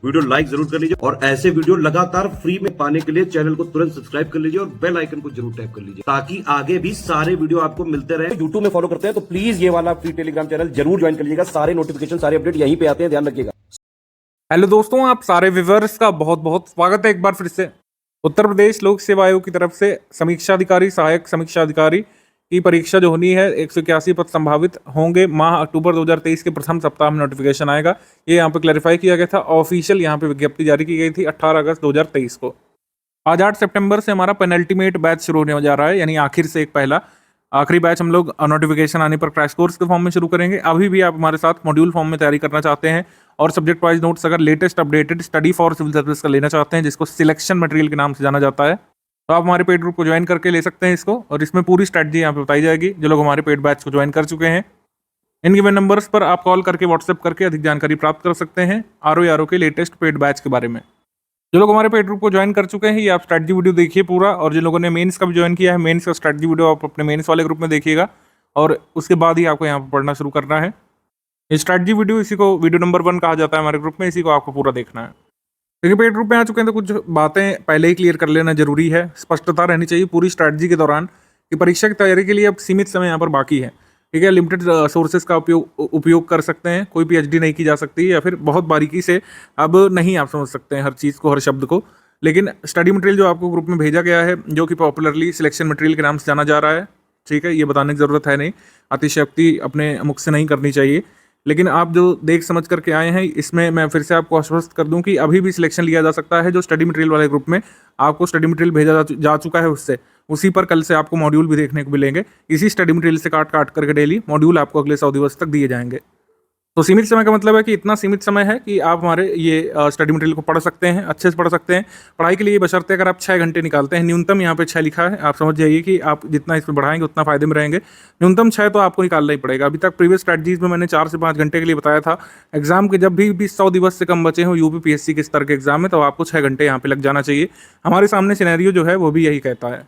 Video like जरूर कर लीजिए और ऐसे वीडियो लगातार फ्री में पाने के लिए चैनल को तुरंत सब्सक्राइब कर लीजिए और बेल आइकन को जरूर टैप कर लीजिए ताकि आगे भी सारे वीडियो आपको मिलते रहे। यूट्यूब में फॉलो करते हैं तो प्लीज ये वाला फ्री टेलीग्राम चैनल जरूर ज्वाइन कर लीजिएगा। सारे नोटिफिकेशन सारे अपडेट यहीं पे आते हैं, ध्यान रखिएगा। हेलो दोस्तों, आप सारे व्यूअर्स का बहुत बहुत स्वागत है एक बार फिर से। उत्तर प्रदेश लोक सेवा आयोग की तरफ से समीक्षा अधिकारी, सहायक समीक्षा अधिकारी की परीक्षा जो होनी है 181 पद संभावित होंगे। माह अक्टूबर 2023 के प्रथम सप्ताह में नोटिफिकेशन आएगा, ये यहाँ पे क्लैरिफाई किया गया था। ऑफिशियल यहाँ पे विज्ञप्ति जारी की गई थी 18 अगस्त 2023 को। आज 8 सितंबर से हमारा पेनल्टीमेट बैच शुरू होने जा रहा है, यानी आखिर से एक पहला आखिरी बैच हम लोग नोटिफिकेशन आने पर क्रैश कोर्स के फॉर्म में शुरू करेंगे। अभी भी आप हमारे साथ मॉड्यूल फॉर्म में तैयारी करना चाहते हैं और सब्जेक्ट वाइज नोट्स अगर latest updated study for civil service का लेना चाहते हैं, जिसको सिलेक्शन मटेरियल के नाम से जाना जाता है, तो आप हमारे पेड ग्रुप को ज्वाइन करके ले सकते हैं इसको। और इसमें पूरी स्ट्रैटेजी यहाँ पे बताई जाएगी। जो लोग हमारे पेड बैच को ज्वाइन कर चुके हैं, इन गिवन नंबर्स पर आप कॉल करके व्हाट्सएप करके अधिक जानकारी प्राप्त कर सकते हैं आरओ के लेटेस्ट पेड बैच के बारे में। जो लोग हमारे पेड ग्रुप को ज्वाइन कर चुके हैं, ये आप स्ट्रैटेजी वीडियो देखिए पूरा। और जिन लोगों ने मेंस का भी ज्वाइन किया है, मेंस का स्ट्रैटेजी वीडियो आप अपने मेंस वाले ग्रुप में देखिएगा और उसके बाद ही आपको यहाँ पर पढ़ना शुरू करना है। ये स्ट्रैटेजी वीडियो, इसी को वीडियो नंबर 1 कहा जाता है हमारे ग्रुप में, इसी को आपको पूरा देखना है। देखिए, पेड ग्रुप में आ चुके हैं तो कुछ बातें पहले ही क्लियर कर लेना जरूरी है। स्पष्टता रहनी चाहिए पूरी स्ट्रैटेजी के दौरान कि परीक्षा की तैयारी के लिए अब सीमित समय यहाँ पर बाकी है। ठीक है, लिमिटेड सोर्सेज का उपयोग कर सकते हैं, कोई पीएचडी नहीं की जा सकती या फिर बहुत बारीकी से अब नहीं आप समझ सकते हैं हर चीज़ को, हर शब्द को। लेकिन स्टडी मटेरियल जो आपको ग्रुप में भेजा गया है, जो कि पॉपुलरली सिलेक्शन मटेरियल के नाम से जाना जा रहा है, ठीक है, ये बताने की ज़रूरत है नहीं, अतिशयोक्ति अपने मुख से नहीं करनी चाहिए। लेकिन आप जो देख समझ करके आए हैं, इसमें मैं फिर से आपको आश्वस्त कर दूं कि अभी भी सिलेक्शन लिया जा सकता है। जो स्टडी मटेरियल वाले ग्रुप में आपको स्टडी मटेरियल भेजा जा चुका है, उससे उसी पर कल से आपको मॉड्यूल भी देखने को मिलेंगे। इसी स्टडी मटेरियल से काट करके डेली मॉड्यूल आपको अगले 100 दिवस तक दिए जाएंगे। तो सीमित समय का मतलब है कि इतना सीमित समय है कि आप हमारे ये स्टडी मटेरियल को पढ़ सकते हैं, अच्छे से पढ़ सकते हैं। पढ़ाई के लिए बशर्ते अगर आप 6 घंटे निकालते हैं, न्यूनतम यहाँ पे 6 लिखा है, आप समझ जाइए कि आप जितना इसमें बढ़ाएंगे उतना फायदे में रहेंगे। न्यूनतम 6 तो आपको निकालना ही पड़ेगा। अभी तक प्रीवियस स्ट्रैटेजीज में मैंने 4 से 5 घंटे के लिए बताया था। एग्जाम के जब भी 100 दिवस से कम बचे हो यूपीपीएससी के स्तर के एग्जाम में, तो आपको 6 घंटे यहाँ पे लग जाना चाहिए। हमारे सामने सिनेरियो जो है वो भी यही कहता है।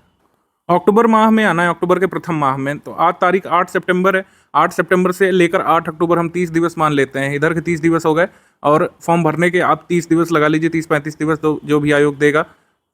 अक्टूबर माह में आना है, अक्टूबर के प्रथम माह में। तो आज तारीख 8 सितंबर है। 8 सितंबर से लेकर 8 अक्टूबर हम 30 दिवस मान लेते हैं। इधर के 30 दिवस हो गए और फॉर्म भरने के आप 30 दिवस लगा लीजिए, 30-35 दिवस तो जो भी आयोग देगा।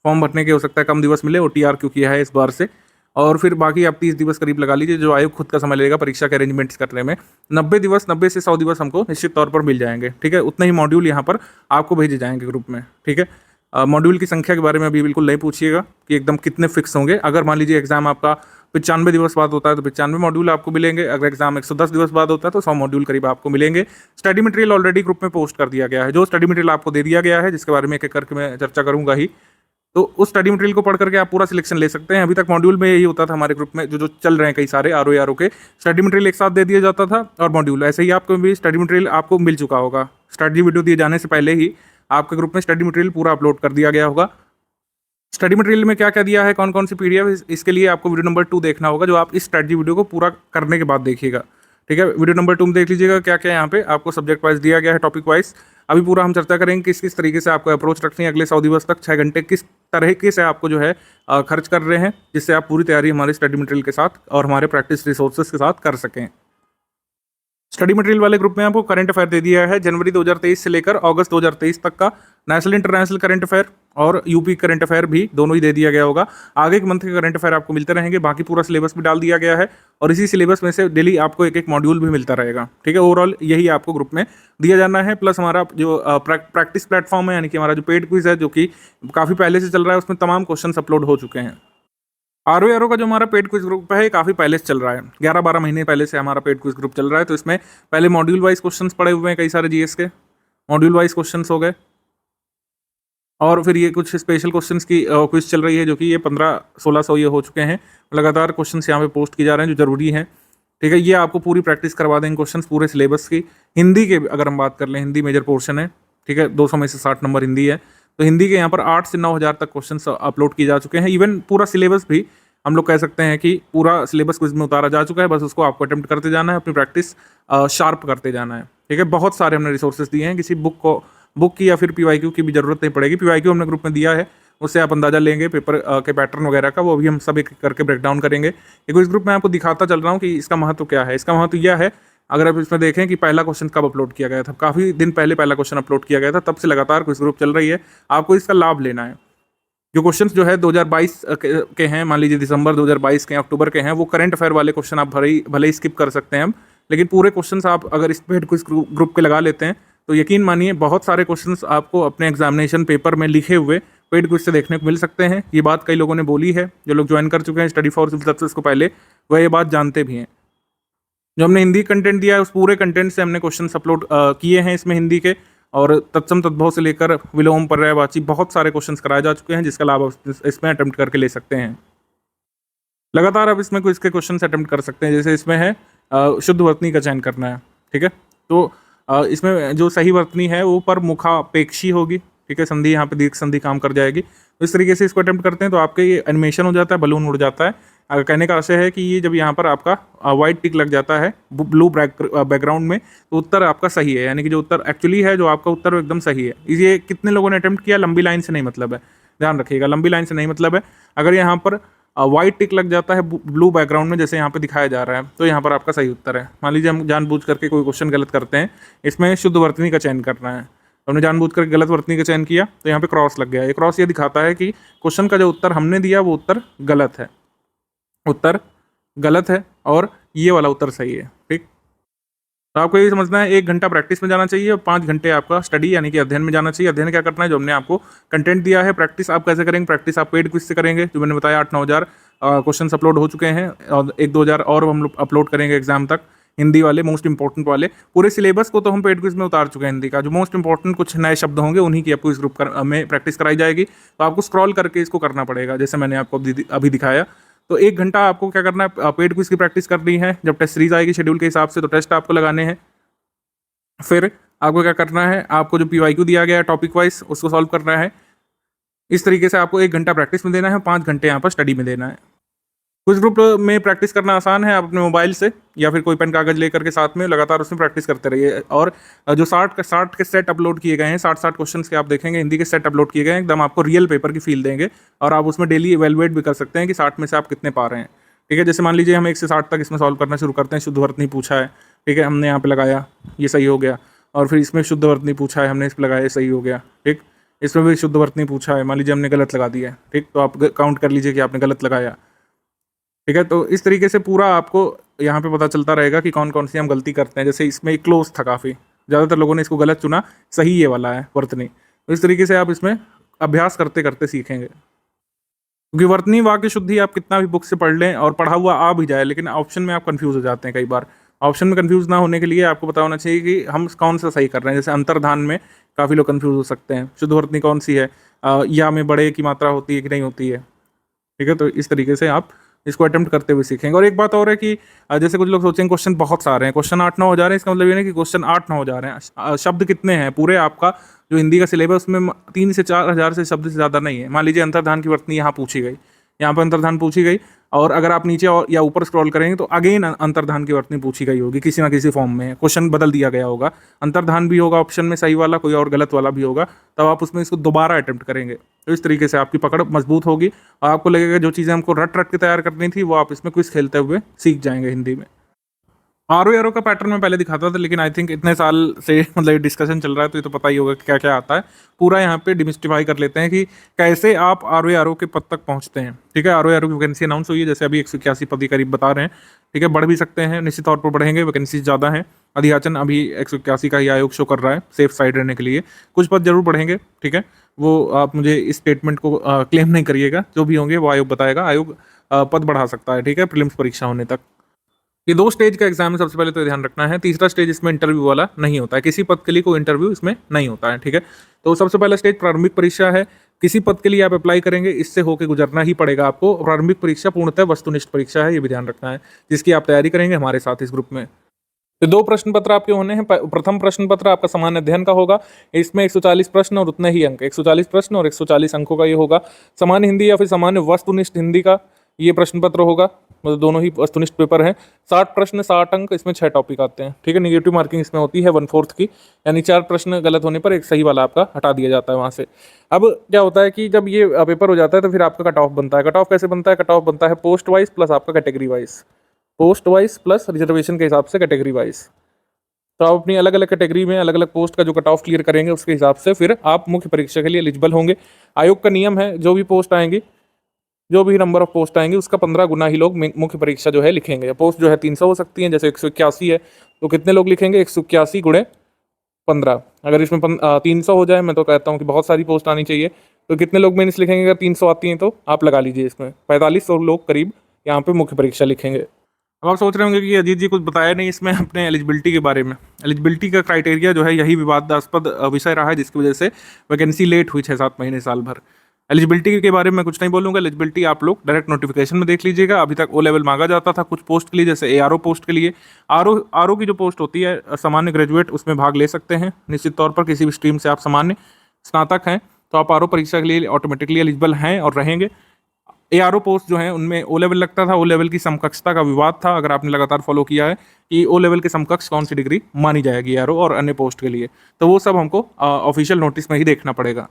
फॉर्म भरने के हो सकता है कम दिवस मिले, ओटीआर क्यों किया है इस बार से। और फिर बाकी आप 30 दिवस करीब लगा लीजिए, जो आयोग खुद का समय लगेगा परीक्षा के अरेंजमेंट्स करने में। 90 दिवस, 90 से 100 दिवस हमको निश्चित तौर पर मिल जाएंगे। ठीक है, उतने ही मॉड्यूल यहाँ पर आपको भेजे जाएंगे ग्रुप में। ठीक है, मॉड्यूल की संख्या के बारे में अभी बिल्कुल नहीं पूछिएगा कि एकदम कितने फिक्स होंगे। अगर मान लीजिए एग्जाम आपका 95 दिवस बाद होता है तो 95 मॉड्यूल आपको मिलेंगे। अगर एग्जाम 110 दिवस बाद होता है तो 100 मॉड्यूल करीब आपको मिलेंगे। स्टडी मटेरियल ऑलरेडी ग्रुप में पोस्ट कर दिया गया है। जो स्टडी मटेरियल आपको दे दिया गया है, जिसके बारे में एक एक करके मैं चर्चा करूंगा ही, तो उस स्टडी मटेरियल को पढ़ करके आप पूरा सिलेक्शन ले सकते हैं। अभी तक मॉड्यूल में यही होता था हमारे ग्रुप में, जो चल रहे हैं कई सारे आरओ के स्टडी मटेरियल एक साथ दे दिया जाता था और मॉड्यूल। ऐसे ही आपको भी स्टडी मटेरियल आपको मिल चुका होगा। स्ट्रैटेजी वीडियो दिए जाने से पहले ही आपके ग्रुप में स्टडी मटेरियल पूरा अपलोड कर दिया गया होगा। स्टडी मटेरियल में क्या क्या दिया है, कौन कौन सी पीडीएफ, इसके लिए आपको वीडियो नंबर 2 देखना होगा, जो आप इस स्ट्रैटेजी वीडियो को पूरा करने के बाद देखिएगा। ठीक है, वीडियो नंबर 2 में देख लीजिएगा क्या क्या यहाँ पे आपको सब्जेक्ट वाइज दिया गया है, टॉपिक वाइज। अभी पूरा हम चर्चा करेंगे किस किस तरीके से आपको अप्रोच रखनी है अगले 100 दिवस तक। 6 घंटे किस तरीके से आपको जो है खर्च कर रहे हैं, जिससे आप पूरी तैयारी हमारे स्टडी मटेरियल के साथ और हमारे प्रैक्टिस रिसोर्सेज के साथ कर सकें। स्टडी मटेरियल वाले ग्रुप में आपको करंट अफेयर दे दिया है जनवरी 2023 से लेकर अगस्त 2023 तक का। नेशनल इंटरनेशनल करंट अफेयर और यूपी करंट अफेयर भी दोनों ही दे दिया गया होगा। आगे के मंथ के करंट अफेयर आपको मिलते रहेंगे। बाकी पूरा सिलेबस भी डाल दिया गया है और इसी सिलेबस में से डेली आपको एक एक मॉड्यूल भी मिलता रहेगा। ठीक है, ओवरऑल यही आपको ग्रुप में दिया जाना है। प्लस हमारा जो प्रैक्टिस प्लेटफॉर्म है, यानी कि हमारा जो पेड क्विज है, जो कि काफ़ी पहले से चल रहा है, उसमें तमाम क्वेश्चन अपलोड हो चुके हैं। आरओ का जो हमारा पेड क्विज ग्रुप है, काफ़ी पहले से चल रहा है। 11-12 महीने पहले से हमारा पेड क्विज ग्रुप चल रहा है। तो इसमें पहले मॉड्यूल वाइज क्वेश्चंस पड़े हुए हैं, कई सारे जीएस के मॉड्यूल वाइज क्वेश्चंस हो गए। और फिर ये कुछ स्पेशल क्वेश्चंस की क्विज चल रही है, जो कि ये 1500-1600 ये हो चुके हैं। लगातार क्वेश्चंस यहाँ पे पोस्ट किए जा रहे हैं जो जरूरी हैं। ठीक है, ये आपको पूरी प्रैक्टिस करवा देंगे क्वेश्चंस पूरे सिलेबस की। हिंदी के अगर हम बात कर लें, हिंदी मेजर पोर्शन है। ठीक है, 200 में से 60 नंबर हिंदी है। तो हिंदी के यहाँ पर 8 से 9000 तक क्वेश्चन अपलोड किए जा चुके हैं। इवन पूरा सिलेबस भी हम लोग कह सकते हैं कि पूरा सिलेबस क्विज में उतारा जा चुका है। बस उसको आपको अटेम्प्ट करते जाना है, अपनी प्रैक्टिस शार्प करते जाना है। ठीक है, बहुत सारे हमने रिसोर्सेज दिए हैं। किसी बुक की या फिर पीवाईक्यू की भी जरूरत नहीं पड़ेगी। पीवाईक्यू हमने ग्रुप में दिया है, उससे आप अंदाजा लेंगे पेपर के पैटर्न वगैरह का। वो भी हम सब एक करके ब्रेक डाउन करेंगे। एक इस ग्रुप में आपको दिखाता चल रहा हूँ कि इसका महत्व क्या है। इसका महत्व यह है, अगर आप इसमें देखें कि पहला क्वेश्चन कब अपलोड किया गया था, काफ़ी दिन पहले पहला क्वेश्चन अपलोड किया गया था, तब से लगातार क्विज ग्रुप चल रही है। आपको इसका लाभ लेना है। जो क्वेश्चंस जो है 2022 के हैं, मान लीजिए दिसंबर 2022 के, अक्टूबर के हैं, वो करंट अफेयर वाले क्वेश्चन आप भले ही स्किप कर सकते हैं हम, लेकिन पूरे क्वेश्चंस आप अगर इस पेड क्विज ग्रुप के लगा लेते हैं तो यकीन मानिए बहुत सारे क्वेश्चंस आपको अपने एग्जामिनेशन पेपर में लिखे हुए पेड क्विज से देखने को मिल सकते हैं। ये बात कई लोगों ने बोली है, जो लोग ज्वाइन कर चुके हैं स्टडी फॉर सिविल सर्विसेज को पहले, वह ये बात जानते भी हैं। जो हमने हिंदी कंटेंट दिया है उस पूरे कंटेंट से हमने क्वेश्चन अपलोड किए हैं इसमें हिंदी के, और तत्सम तद्भव से लेकर विलोम पर्यायवाची बहुत सारे क्वेश्चंस कराए जा चुके हैं, जिसका लाभ आप इसमें अटेम्प्ट करके ले सकते हैं। लगातार आप इसमें कोई इसके क्वेश्चन अटेम्प्ट कर सकते हैं। जैसे इसमें है शुद्ध वर्तनी का चयन करना है, ठीक है। तो इसमें जो सही वर्तनी है वो पर मुखापेक्षी होगी, ठीक है। संधि यहाँ पे दीर्घ संधि काम कर जाएगी। तो इस तरीके से इसको अटेम्प्ट करते हैं तो आपके ये एनिमेशन हो जाता है, बलून उड़ जाता है। कहने का आशय है कि ये जब यहाँ पर आपका वाइट टिक लग जाता है ब्लू बैकग्राउंड में, तो उत्तर आपका सही है, यानी कि जो उत्तर एक्चुअली है, जो आपका उत्तर वो एकदम सही है। ये कितने लोगों ने अटेम्प्ट किया, लंबी लाइन से नहीं मतलब है, ध्यान रखिएगा, लंबी लाइन से नहीं मतलब है। अगर यहाँ पर वाइट टिक लग जाता है ब्लू बैकग्राउंड में, जैसे यहाँ पे दिखाया जा रहा है, तो यहाँ पर आपका सही उत्तर है। मान लीजिए हम जानबूझ करके कोई क्वेश्चन गलत करते हैं, इसमें शुद्ध वर्तनी का चयन करना है, हमने जानबूझ करके गलत वर्तनी का चयन किया तो यहाँ पे क्रॉस लग गया। ये क्रॉस ये दिखाता है कि क्वेश्चन का जो उत्तर हमने दिया वो उत्तर गलत है, उत्तर गलत है और ये वाला उत्तर सही है, ठीक। तो आपको ये समझना है 1 घंटा प्रैक्टिस में जाना चाहिए और 5 घंटे आपका स्टडी यानी कि अध्ययन में जाना चाहिए। अध्ययन क्या करना है, जो हमने आपको कंटेंट दिया है। प्रैक्टिस आप कैसे करेंगे, प्रैक्टिस आप पेड क्विज से करेंगे, जो मैंने बताया 8-9 हज़ार क्वेश्चन अपलोड हो चुके हैं, और 1-2 हज़ार और हम लोग अपलोड करेंगे एग्जाम तक, हिंदी वाले मोस्ट इंपॉर्टेंट वाले। पूरे सिलेबस को तो हम पेड क्विज में उतार चुके हैं हिंदी का, जो मोस्ट इंपॉर्टेंट कुछ नए शब्द होंगे उन्हीं की आपको इस ग्रुप में प्रैक्टिस कराई जाएगी। तो आपको स्क्रॉल करके इसको करना पड़ेगा, जैसे मैंने आपको अभी दिखाया। तो 1 घंटा आपको क्या करना है, पेड क्विज की प्रैक्टिस करनी है। जब टेस्ट सीरीज आएगी शेड्यूल के हिसाब से तो टेस्ट आपको लगाने हैं। फिर आपको क्या करना है, आपको जो PYQ दिया गया है टॉपिक वाइज उसको सॉल्व करना है। इस तरीके से आपको 1 घंटा प्रैक्टिस में देना है, 5 घंटे यहाँ पर स्टडी में देना है। कुछ ग्रुप में प्रैक्टिस करना आसान है, आप अपने मोबाइल से या फिर कोई पेन कागज लेकर के साथ में लगातार उसमें प्रैक्टिस करते रहिए। और जो 60 के सेट अपलोड किए गए हैं, 60 क्वेश्चन के आप देखेंगे हिंदी के सेट अपलोड किए गए हैं, एकदम आपको रियल पेपर की फील देंगे। और आप उसमें डेली इवेलुएट भी कर सकते हैं कि 60 में से आप कितने पा रहे हैं, ठीक है। जैसे मान लीजिए हम 1 से 60 तक इसमें सॉल्व करना शुरू करते हैं। शुद्ध वर्तनी पूछा है, ठीक है, हमने यहाँ पे लगाया, ये सही हो गया। और फिर इसमें शुद्ध वर्तनी पूछा है, हमने इस पर लगाया, सही हो गया, ठीक। इसमें भी शुद्ध वर्तनी पूछा है, मान लीजिए हमने गलत लगा दिया है, ठीक, तो आप काउंट कर लीजिए कि आपने गलत लगाया, ठीक है। तो इस तरीके से पूरा आपको यहाँ पे पता चलता रहेगा कि कौन कौन सी हम गलती करते हैं। जैसे इसमें क्लोज था, काफ़ी ज़्यादातर लोगों ने इसको गलत चुना, सही ये वाला है वर्तनी। तो इस तरीके से आप इसमें अभ्यास करते करते सीखेंगे, क्योंकि वर्तनी वाक्य शुद्धि आप कितना भी बुक से पढ़ लें और पढ़ा हुआ आ भी जाए, लेकिन ऑप्शन में आप कंफ्यूज हो जाते हैं कई बार। ऑप्शन में कंफ्यूज ना होने के लिए आपको पता होना चाहिए कि हम कौन सा सही कर रहे हैं। जैसे अंतर्धान में काफ़ी लोग कंफ्यूज हो सकते हैं, शुद्ध वर्तनी कौन सी है, या में बड़े की मात्रा होती है कि नहीं होती है, ठीक है। तो इस तरीके से आप इसको अटेम्प्ट करते हुए सीखेंगे। और एक बात और है कि जैसे कुछ लोग सोचेंगे क्वेश्चन बहुत सारे हैं, क्वेश्चन 8-9 हज़ार है, इसका मतलब ये नहीं कि क्वेश्चन 8-9 हज़ार हैं। शब्द कितने हैं, पूरे आपका जो हिंदी का सिलेबस उसमें 3 से 4 हज़ार से शब्द से ज़्यादा नहीं है। मान लीजिए अंतर्धान की वर्तनी यहाँ पूछी गई, यहाँ पर अंतर्धान पूछी गई, और अगर आप नीचे और या ऊपर स्क्रॉल करेंगे तो अगेन अंतर्धान की वर्तनी पूछी गई होगी, किसी ना किसी फॉर्म में क्वेश्चन बदल दिया गया होगा। अंतर्धान भी होगा ऑप्शन में सही वाला, कोई और गलत वाला भी होगा, तब आप उसमें इसको दोबारा अटेम्प्ट करेंगे। तो इस तरीके से आपकी पकड़ मजबूत होगी और आपको लगेगा जो चीज़ें हमको रट के तैयार करनी थी वो आप इसमें क्विज खेलते हुए सीख जाएंगे हिंदी में। RO का पैटर्न मैं पहले दिखाता था, लेकिन आई थिंक इतने साल से मतलब डिस्कशन चल रहा है तो ये तो पता ही होगा कि क्या क्या आता है। पूरा यहाँ पे डिमिस्टिफाई कर लेते हैं कि कैसे आप RO के पद तक पहुँचते हैं, ठीक है। RO की वैकेंसी अनाउंस हुई है, जैसे अभी 181 पद के करीब बता रहे हैं, ठीक है। बढ़ भी सकते हैं, निश्चित तौर पर बढ़ेंगे, वैकेंसी ज़्यादा है। अधियाचन अभी 181 का ही आयोग शो कर रहा है, सेफ साइड रहने के लिए। कुछ पद जरूर बढ़ेंगे, ठीक है। वो आप मुझे इस स्टेटमेंट को क्लेम नहीं करिएगा, जो भी होंगे वो आयोग बताएगा। आयोग पद बढ़ा सकता है, ठीक है, प्रीलिम्स परीक्षा होने तक। ये 2 स्टेज का एग्जाम है, सबसे पहले तो ध्यान रखना है। तीसरा स्टेज इसमें इंटरव्यू वाला नहीं होता है, किसी पद के लिए कोई इंटरव्यू इसमें नहीं होता है, ठीक है। तो सबसे पहला स्टेज प्रारंभिक परीक्षा है। किसी पद के लिए आप अप्लाई करेंगे, इससे होकर गुजरना ही पड़ेगा आपको। प्रारंभिक परीक्षा पूर्णतः वस्तुनिष्ठ परीक्षा है, ये भी ध्यान रखना है, जिसकी आप तैयारी करेंगे हमारे साथ इस ग्रुप में। तो 2 प्रश्न पत्र आपके होने हैं। प्रथम प्रश्न पत्र आपका सामान्य अध्ययन का होगा, इसमें 140 प्रश्न और उतने ही अंक, 140 प्रश्न और 140 अंकों का ये होगा। सामान्य हिंदी या फिर सामान्य वस्तुनिष्ठ हिंदी का ये प्रश्न पत्र होगा, मतलब दोनों ही वस्तुनिष्ठ पेपर हैं। 60 प्रश्न 60 अंक, इसमें 6 टॉपिक आते हैं, ठीक है। नेगेटिव मार्किंग इसमें होती है 1/4 की, यानी 4 प्रश्न गलत होने पर एक सही वाला आपका हटा दिया जाता है वहाँ से। अब क्या होता है कि जब ये पेपर हो जाता है तो फिर आपका कट ऑफ बनता है। कट ऑफ कैसे बनता है, कट ऑफ बनता है पोस्ट वाइज प्लस आपका category wise, post wise plus reservation के हिसाब से कैटेगरी वाइज, तो आप अपनी अलग अलग कैटेगरी में अलग अलग पोस्ट का जो कट ऑफ क्लियर करेंगे उसके हिसाब से फिर आप मुख्य परीक्षा के लिए एलिजिबल होंगे। आयोग का नियम है जो भी पोस्ट आएंगी, जो भी नंबर ऑफ पोस्ट आएंगे उसका 15 गुना ही लोग मुख्य परीक्षा जो है लिखेंगे। पोस्ट जो है 300 हो सकती है, जैसे 181 है तो कितने लोग लिखेंगे 181 गुणे 15। अगर इसमें 300 हो जाए, मैं तो कहता हूँ कि बहुत सारी पोस्ट आनी चाहिए, तो कितने लोग मेंस लिखेंगे अगर 300 आती हैं तो आप लगा लीजिए इसमें 4500 लोग करीब यहाँ पे मुख्य परीक्षा लिखेंगे। अब आप सोच रहे होंगे कि अजीत जी कुछ बताया नहीं इसमें अपने एलिजिबिलिटी के बारे में। एलिजिबिलिटी का क्राइटेरिया जो है यही विवादास्पद विषय रहा है जिसकी वजह से वैकेंसी लेट हुई 6-7 महीने साल भर। एलिजिबिलिटी के बारे में कुछ नहीं बोलूँगा। एलिजिबिलिटी आप लोग डायरेक्ट नोटिफिकेशन में देख लीजिएगा। अभी तक ओ लेवल मांगा जाता था कुछ पोस्ट के लिए, जैसे ARO पोस्ट के लिए। आर की जो पोस्ट होती है सामान्य ग्रेजुएट उसमें भाग ले सकते हैं निश्चित तौर पर। किसी भी स्ट्रीम से आप सामान्य स्नातक हैं तो आप RO परीक्षा के लिए ऑटोमेटिकली एलिजिबल हैं और रहेंगे। ARO पोस्ट जो है उनमें ओ लेवल लगता था। ओ लेवल की समकक्षता का विवाद था, अगर आपने लगातार फॉलो किया है, कि ओ लेवल के समकक्ष कौन सी डिग्री मानी जाएगी ARO और अन्य पोस्ट के लिए, तो वो सब हमको ऑफिशियल नोटिस में ही देखना पड़ेगा।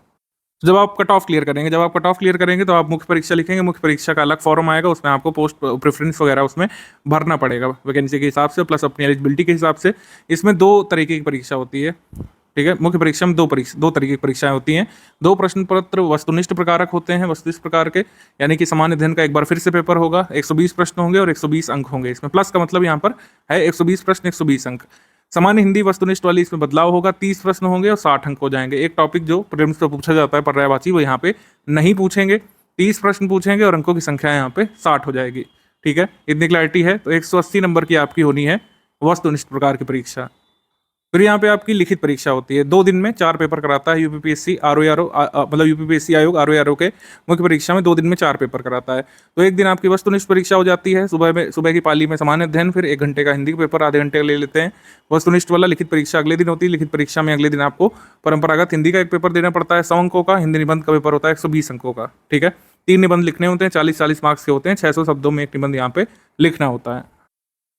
जब आप कट ऑफ क्लियर करेंगे तो आप मुख्य परीक्षा लिखेंगे। मुख्य परीक्षा का अलग फॉर्म आएगा, उसमें आपको पोस्ट प्रेफरेंस वगैरह उसमें भरना पड़ेगा वैकेंसी के हिसाब से प्लस अपनी एलिजिबिलिटी के हिसाब से। इसमें 2 तरीके की परीक्षा होती है, ठीक है। मुख्य परीक्षा में 2 तरीके की परीक्षाएं होती हैं। 2 प्रश्न पत्र वस्तुनिष्ठ प्रकारक होते हैं, वस्तुनिष्ठ प्रकार के, यानी कि सामान्य अध्ययन का एक बार फिर से पेपर होगा। 120 प्रश्न होंगे और 120 अंक होंगे। इसमें प्लस का मतलब यहाँ पर है 120 प्रश्न 120 अंक। सामान्य हिंदी वस्तुनिष्ठ वाली इसमें बदलाव होगा, 30 प्रश्न होंगे और 60 अंक हो जाएंगे। एक टॉपिक जो प्रीलिम्स पे पूछा जाता है पर्यायवाची, वो यहाँ पे नहीं पूछेंगे। 30 प्रश्न पूछेंगे और अंकों की संख्या यहाँ पे 60 हो जाएगी, ठीक है। इतनी क्लैरिटी है। तो 180 नंबर की आपकी होनी है वस्तुनिष्ठ प्रकार की परीक्षा। फिर यहाँ पे आपकी लिखित परीक्षा होती है। 2 दिन में 4 पेपर कराता है यूपीपीएससी मतलब यूपीपीएससी आयोग आरओ के मुख्य परीक्षा में 2 दिन में 4 पेपर कराता है। तो एक दिन आपकी वस्तुनिष्ठ परीक्षा हो जाती है सुबह की पाली में सामान्य अध्ययन, फिर 1 घंटे का हिंदी का पेपर आधे घंटे ले लेते हैं वस्तुनिष्ठ वाला। लिखित परीक्षा अगले दिन होती है। लिखित परीक्षा में अगले दिन आपको परंपरागत हिंदी का एक पेपर देना पड़ता है 100 अंकों का। हिंदी निबंध का पेपर होता है 120 अंकों का, ठीक है। 3 निबंध लिखने होते हैं, 40-40 मार्क्स के होते हैं। 600 शब्दों में एक निबंध यहाँ पे लिखना होता है।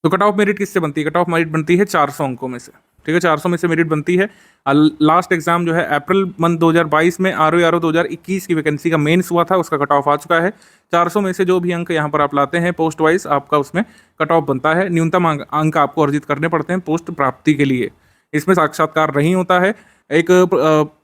तो कट ऑफ मेरिट किससे बनती है? कट ऑफ मेरिट बनती है 400 अंकों में से, ठीक है। 400 में से मेरिट बनती है। लास्ट एग्जाम जो है अप्रैल मंथ 2022 में आरओ 2021 की वैकेंसी का मेंस हुआ था, उसका कट ऑफ आ चुका है। 400 में से जो भी अंक यहाँ पर आप लाते हैं पोस्ट वाइज, आपका उसमें कट ऑफ बनता है। न्यूनतम अंक आपको अर्जित करने पड़ते हैं पोस्ट प्राप्ति के लिए। इसमें साक्षात्कार नहीं होता है। एक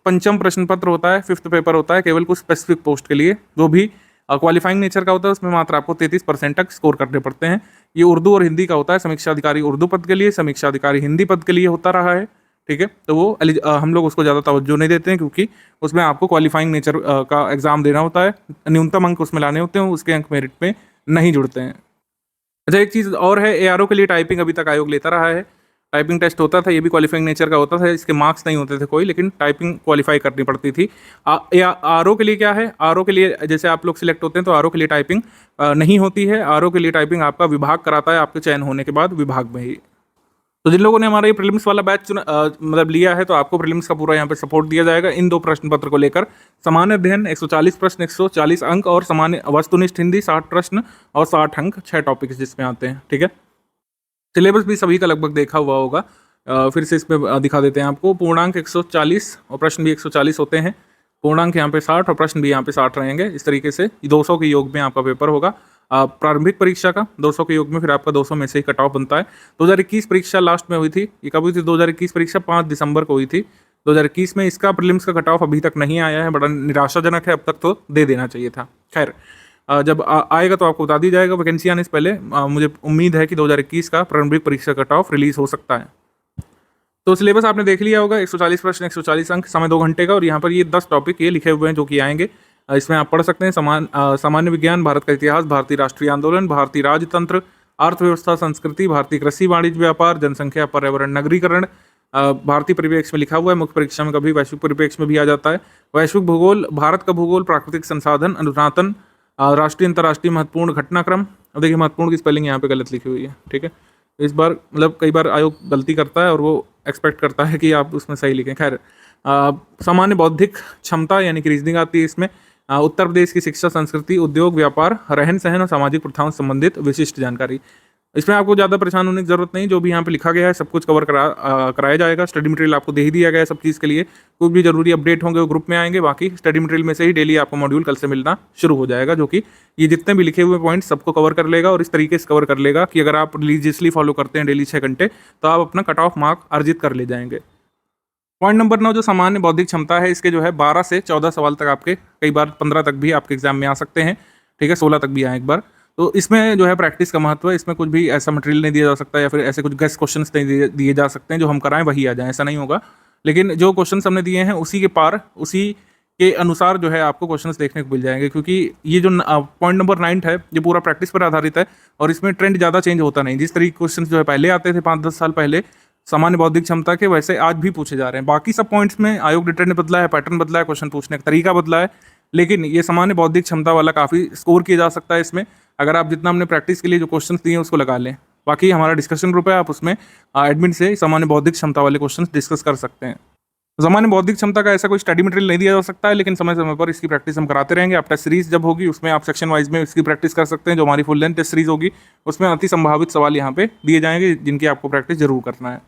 पंचम प्रश्न पत्र होता है, 5th पेपर होता है केवल कुछ स्पेसिफिक पोस्ट के लिए, जो भी क्वालिफाइंग नेचर का होता है। उसमें मात्र आपको 33% तक स्कोर करने पड़ते हैं। ये उर्दू और हिंदी का होता है। समीक्षा अधिकारी उर्दू पद के लिए, समीक्षा अधिकारी हिंदी पद के लिए होता रहा है, ठीक है। तो वो हम लोग उसको ज़्यादा तवज्जो नहीं देते हैं, क्योंकि उसमें आपको क्वालिफाइंग नेचर का एग्जाम देना होता है, न्यूनतम अंक उसमें लाने होते हैं, उसके अंक मेरिट में नहीं जुड़ते हैं। अच्छा, एक चीज़ और है, ARO के लिए टाइपिंग अभी तक आयोग लेता रहा है। टाइपिंग टेस्ट होता था, ये भी क्वालिफाइंग नेचर का होता था। इसके मार्क्स नहीं होते थे कोई, लेकिन टाइपिंग क्वालिफाई करनी पड़ती थी। RO के लिए क्या है? RO के लिए जैसे आप लोग सिलेक्ट होते हैं तो RO के लिए टाइपिंग नहीं होती है। RO के लिए टाइपिंग आपका विभाग कराता है, आपके चयन होने के बाद विभाग में ही। तो जिन लोगों ने हमारा ये प्रीलिम्स वाला बैच मतलब लिया है, तो आपको प्रीलिम्स का पूरा यहाँ पे सपोर्ट दिया जाएगा इन 2 प्रश्न पत्र को लेकर। सामान्य अध्ययन 140 प्रश्न 140 अंक, और सामान्य वस्तुनिष्ठ हिंदी 60 प्रश्न और 60 अंक, 6 टॉपिक्स जिसमें आते हैं, ठीक है। सिलेबस भी सभी का लगभग देखा हुआ होगा, फिर से इसमें दिखा देते हैं आपको। पूर्णांक 140 और प्रश्न भी 140 होते हैं। पूर्णांक यहाँ पे 60 और प्रश्न भी यहाँ पे 60 रहेंगे। इस तरीके से 200 के योग में आपका पेपर होगा प्रारंभिक परीक्षा का। 200 के योग में फिर आपका 200 में से ही कट ऑफ बनता है। 2021 परीक्षा लास्ट में हुई थी। ये कब हुई थी? 2021 परीक्षा 5 दिसंबर को हुई थी 2021 में। इसका प्रीलिम्स का कट ऑफ अभी तक नहीं आया है, बड़ा निराशाजनक है। अब तक तो दे देना चाहिए था। खैर, जब आएगा तो आपको बता दी जाएगा। वैकेंसी आने से पहले मुझे उम्मीद है कि 2021 का प्रारंभिक परीक्षा कट ऑफ रिलीज हो सकता है। तो सिलेबस आपने देख लिया होगा। 140 प्रश्न 140 अंक, समय 2 घंटे का, और यहाँ पर ये 10 टॉपिक ये लिखे हुए हैं जो कि आएंगे। इसमें आप पढ़ सकते हैं सामान्य विज्ञान, भारत का इतिहास, भारतीय राष्ट्रीय आंदोलन, भारतीय राजतंत्र, अर्थव्यवस्था, संस्कृति, भारतीय कृषि, वाणिज्य, व्यापार, जनसंख्या, पर्यावरण, नगरीकरण। भारतीय परिप्रेक्ष्य में लिखा हुआ है, मुख्य परीक्षा में कभी वैश्विक परिप्रेक्ष्य में भी आ जाता है। वैश्विक भूगोल, भारत का भूगोल, प्राकृतिक संसाधन, अनुनातन, राष्ट्रीय अंतर्राष्ट्रीय महत्वपूर्ण घटनाक्रम। अब देखिए, महत्वपूर्ण की स्पेलिंग यहाँ पे गलत लिखी हुई है, ठीक है। इस बार मतलब कई बार आयोग गलती करता है और वो एक्सपेक्ट करता है कि आप उसमें सही लिखें। खैर, सामान्य बौद्धिक क्षमता यानी कि रीजनिंग आती है इसमें। उत्तर प्रदेश की शिक्षा, संस्कृति, उद्योग, व्यापार, रहन सहन और सामाजिक प्रथाओं से संबंधित विशिष्ट जानकारी। इसमें आपको ज़्यादा परेशान होने की ज़रूरत नहीं, जो भी यहाँ पे लिखा गया है सब कुछ कवर कराया जाएगा। स्टडी मटेरियल आपको दे ही दिया गया है सब चीज़ के लिए। कोई भी जरूरी अपडेट होंगे वो ग्रुप में आएंगे, बाकी स्टडी मटेरियल में से ही डेली आपको मॉड्यूल कल से मिलना शुरू हो जाएगा, जो कि ये जितने भी लिखे हुए पॉइंट्स सबको कवर कर लेगा और इस तरीके से कवर कर लेगा कि अगर आप रिलीजियसली फॉलो करते हैं डेली 6 घंटे तो आप अपना कट ऑफ मार्क अर्जित कर ले जाएंगे। पॉइंट नंबर 9 जो सामान्य बौद्धिक क्षमता है, इसके जो है 12 से 14 सवाल तक आपके, कई बार 15 तक भी आपके एग्जाम में आ सकते हैं, ठीक है, 16 तक भी आए एक बार। तो इसमें जो है प्रैक्टिस का महत्व है, इसमें कुछ भी ऐसा मटेरियल नहीं दिया जा सकता या फिर ऐसे कुछ गेस्ट क्वेश्चंस नहीं दिए जा सकते हैं जो हम कराएं वही आ जाए, ऐसा नहीं होगा। लेकिन जो क्वेश्चंस हमने दिए हैं उसी के पार, उसी के अनुसार जो है आपको क्वेश्चंस देखने को मिल जाएंगे, क्योंकि ये जो पॉइंट नंबर 9 है ये पूरा प्रैक्टिस पर आधारित है और इसमें ट्रेंड ज़्यादा चेंज होता नहीं। जिस तरीके क्वेश्चन जो है पहले आते थे 5-10 साल पहले सामान्य बौद्धिक क्षमता के, वैसे आज भी पूछे जा रहे हैं। बाकी सब पॉइंट्स में आयोग डेटा ने बदला है, पैटर्न बदला है, क्वेश्चन पूछने का तरीका बदला है, लेकिन ये सामान्य बौद्धिक क्षमता वाला काफ़ी स्कोर किया जा सकता है इसमें, अगर आप जितना हमने प्रैक्टिस के लिए जो क्वेश्चंस दिए हैं उसको लगा लें। बाकी हमारा डिस्कशन ग्रुप है, आप उसमें एडमिन से सामान्य बौद्धिक क्षमता वाले क्वेश्चंस डिस्कस कर सकते हैं। सामान्य बौद्धिक क्षमता का ऐसा कोई स्टडी मटेरियल नहीं दिया जा सकता है, लेकिन समय समय पर इसकी प्रैक्टिस हम कराते रहेंगे। आप टेस्ट सीरीज जब होगी उसमें आप सेक्शन वाइज में इसकी प्रैक्टिस कर सकते हैं। जो हमारी फुल लेंथ टेस्ट सीरीज होगी उसमें अति संभावित सवाल यहाँ पे दिए जाएंगे जिनकी आपको प्रैक्टिस जरूर करना है।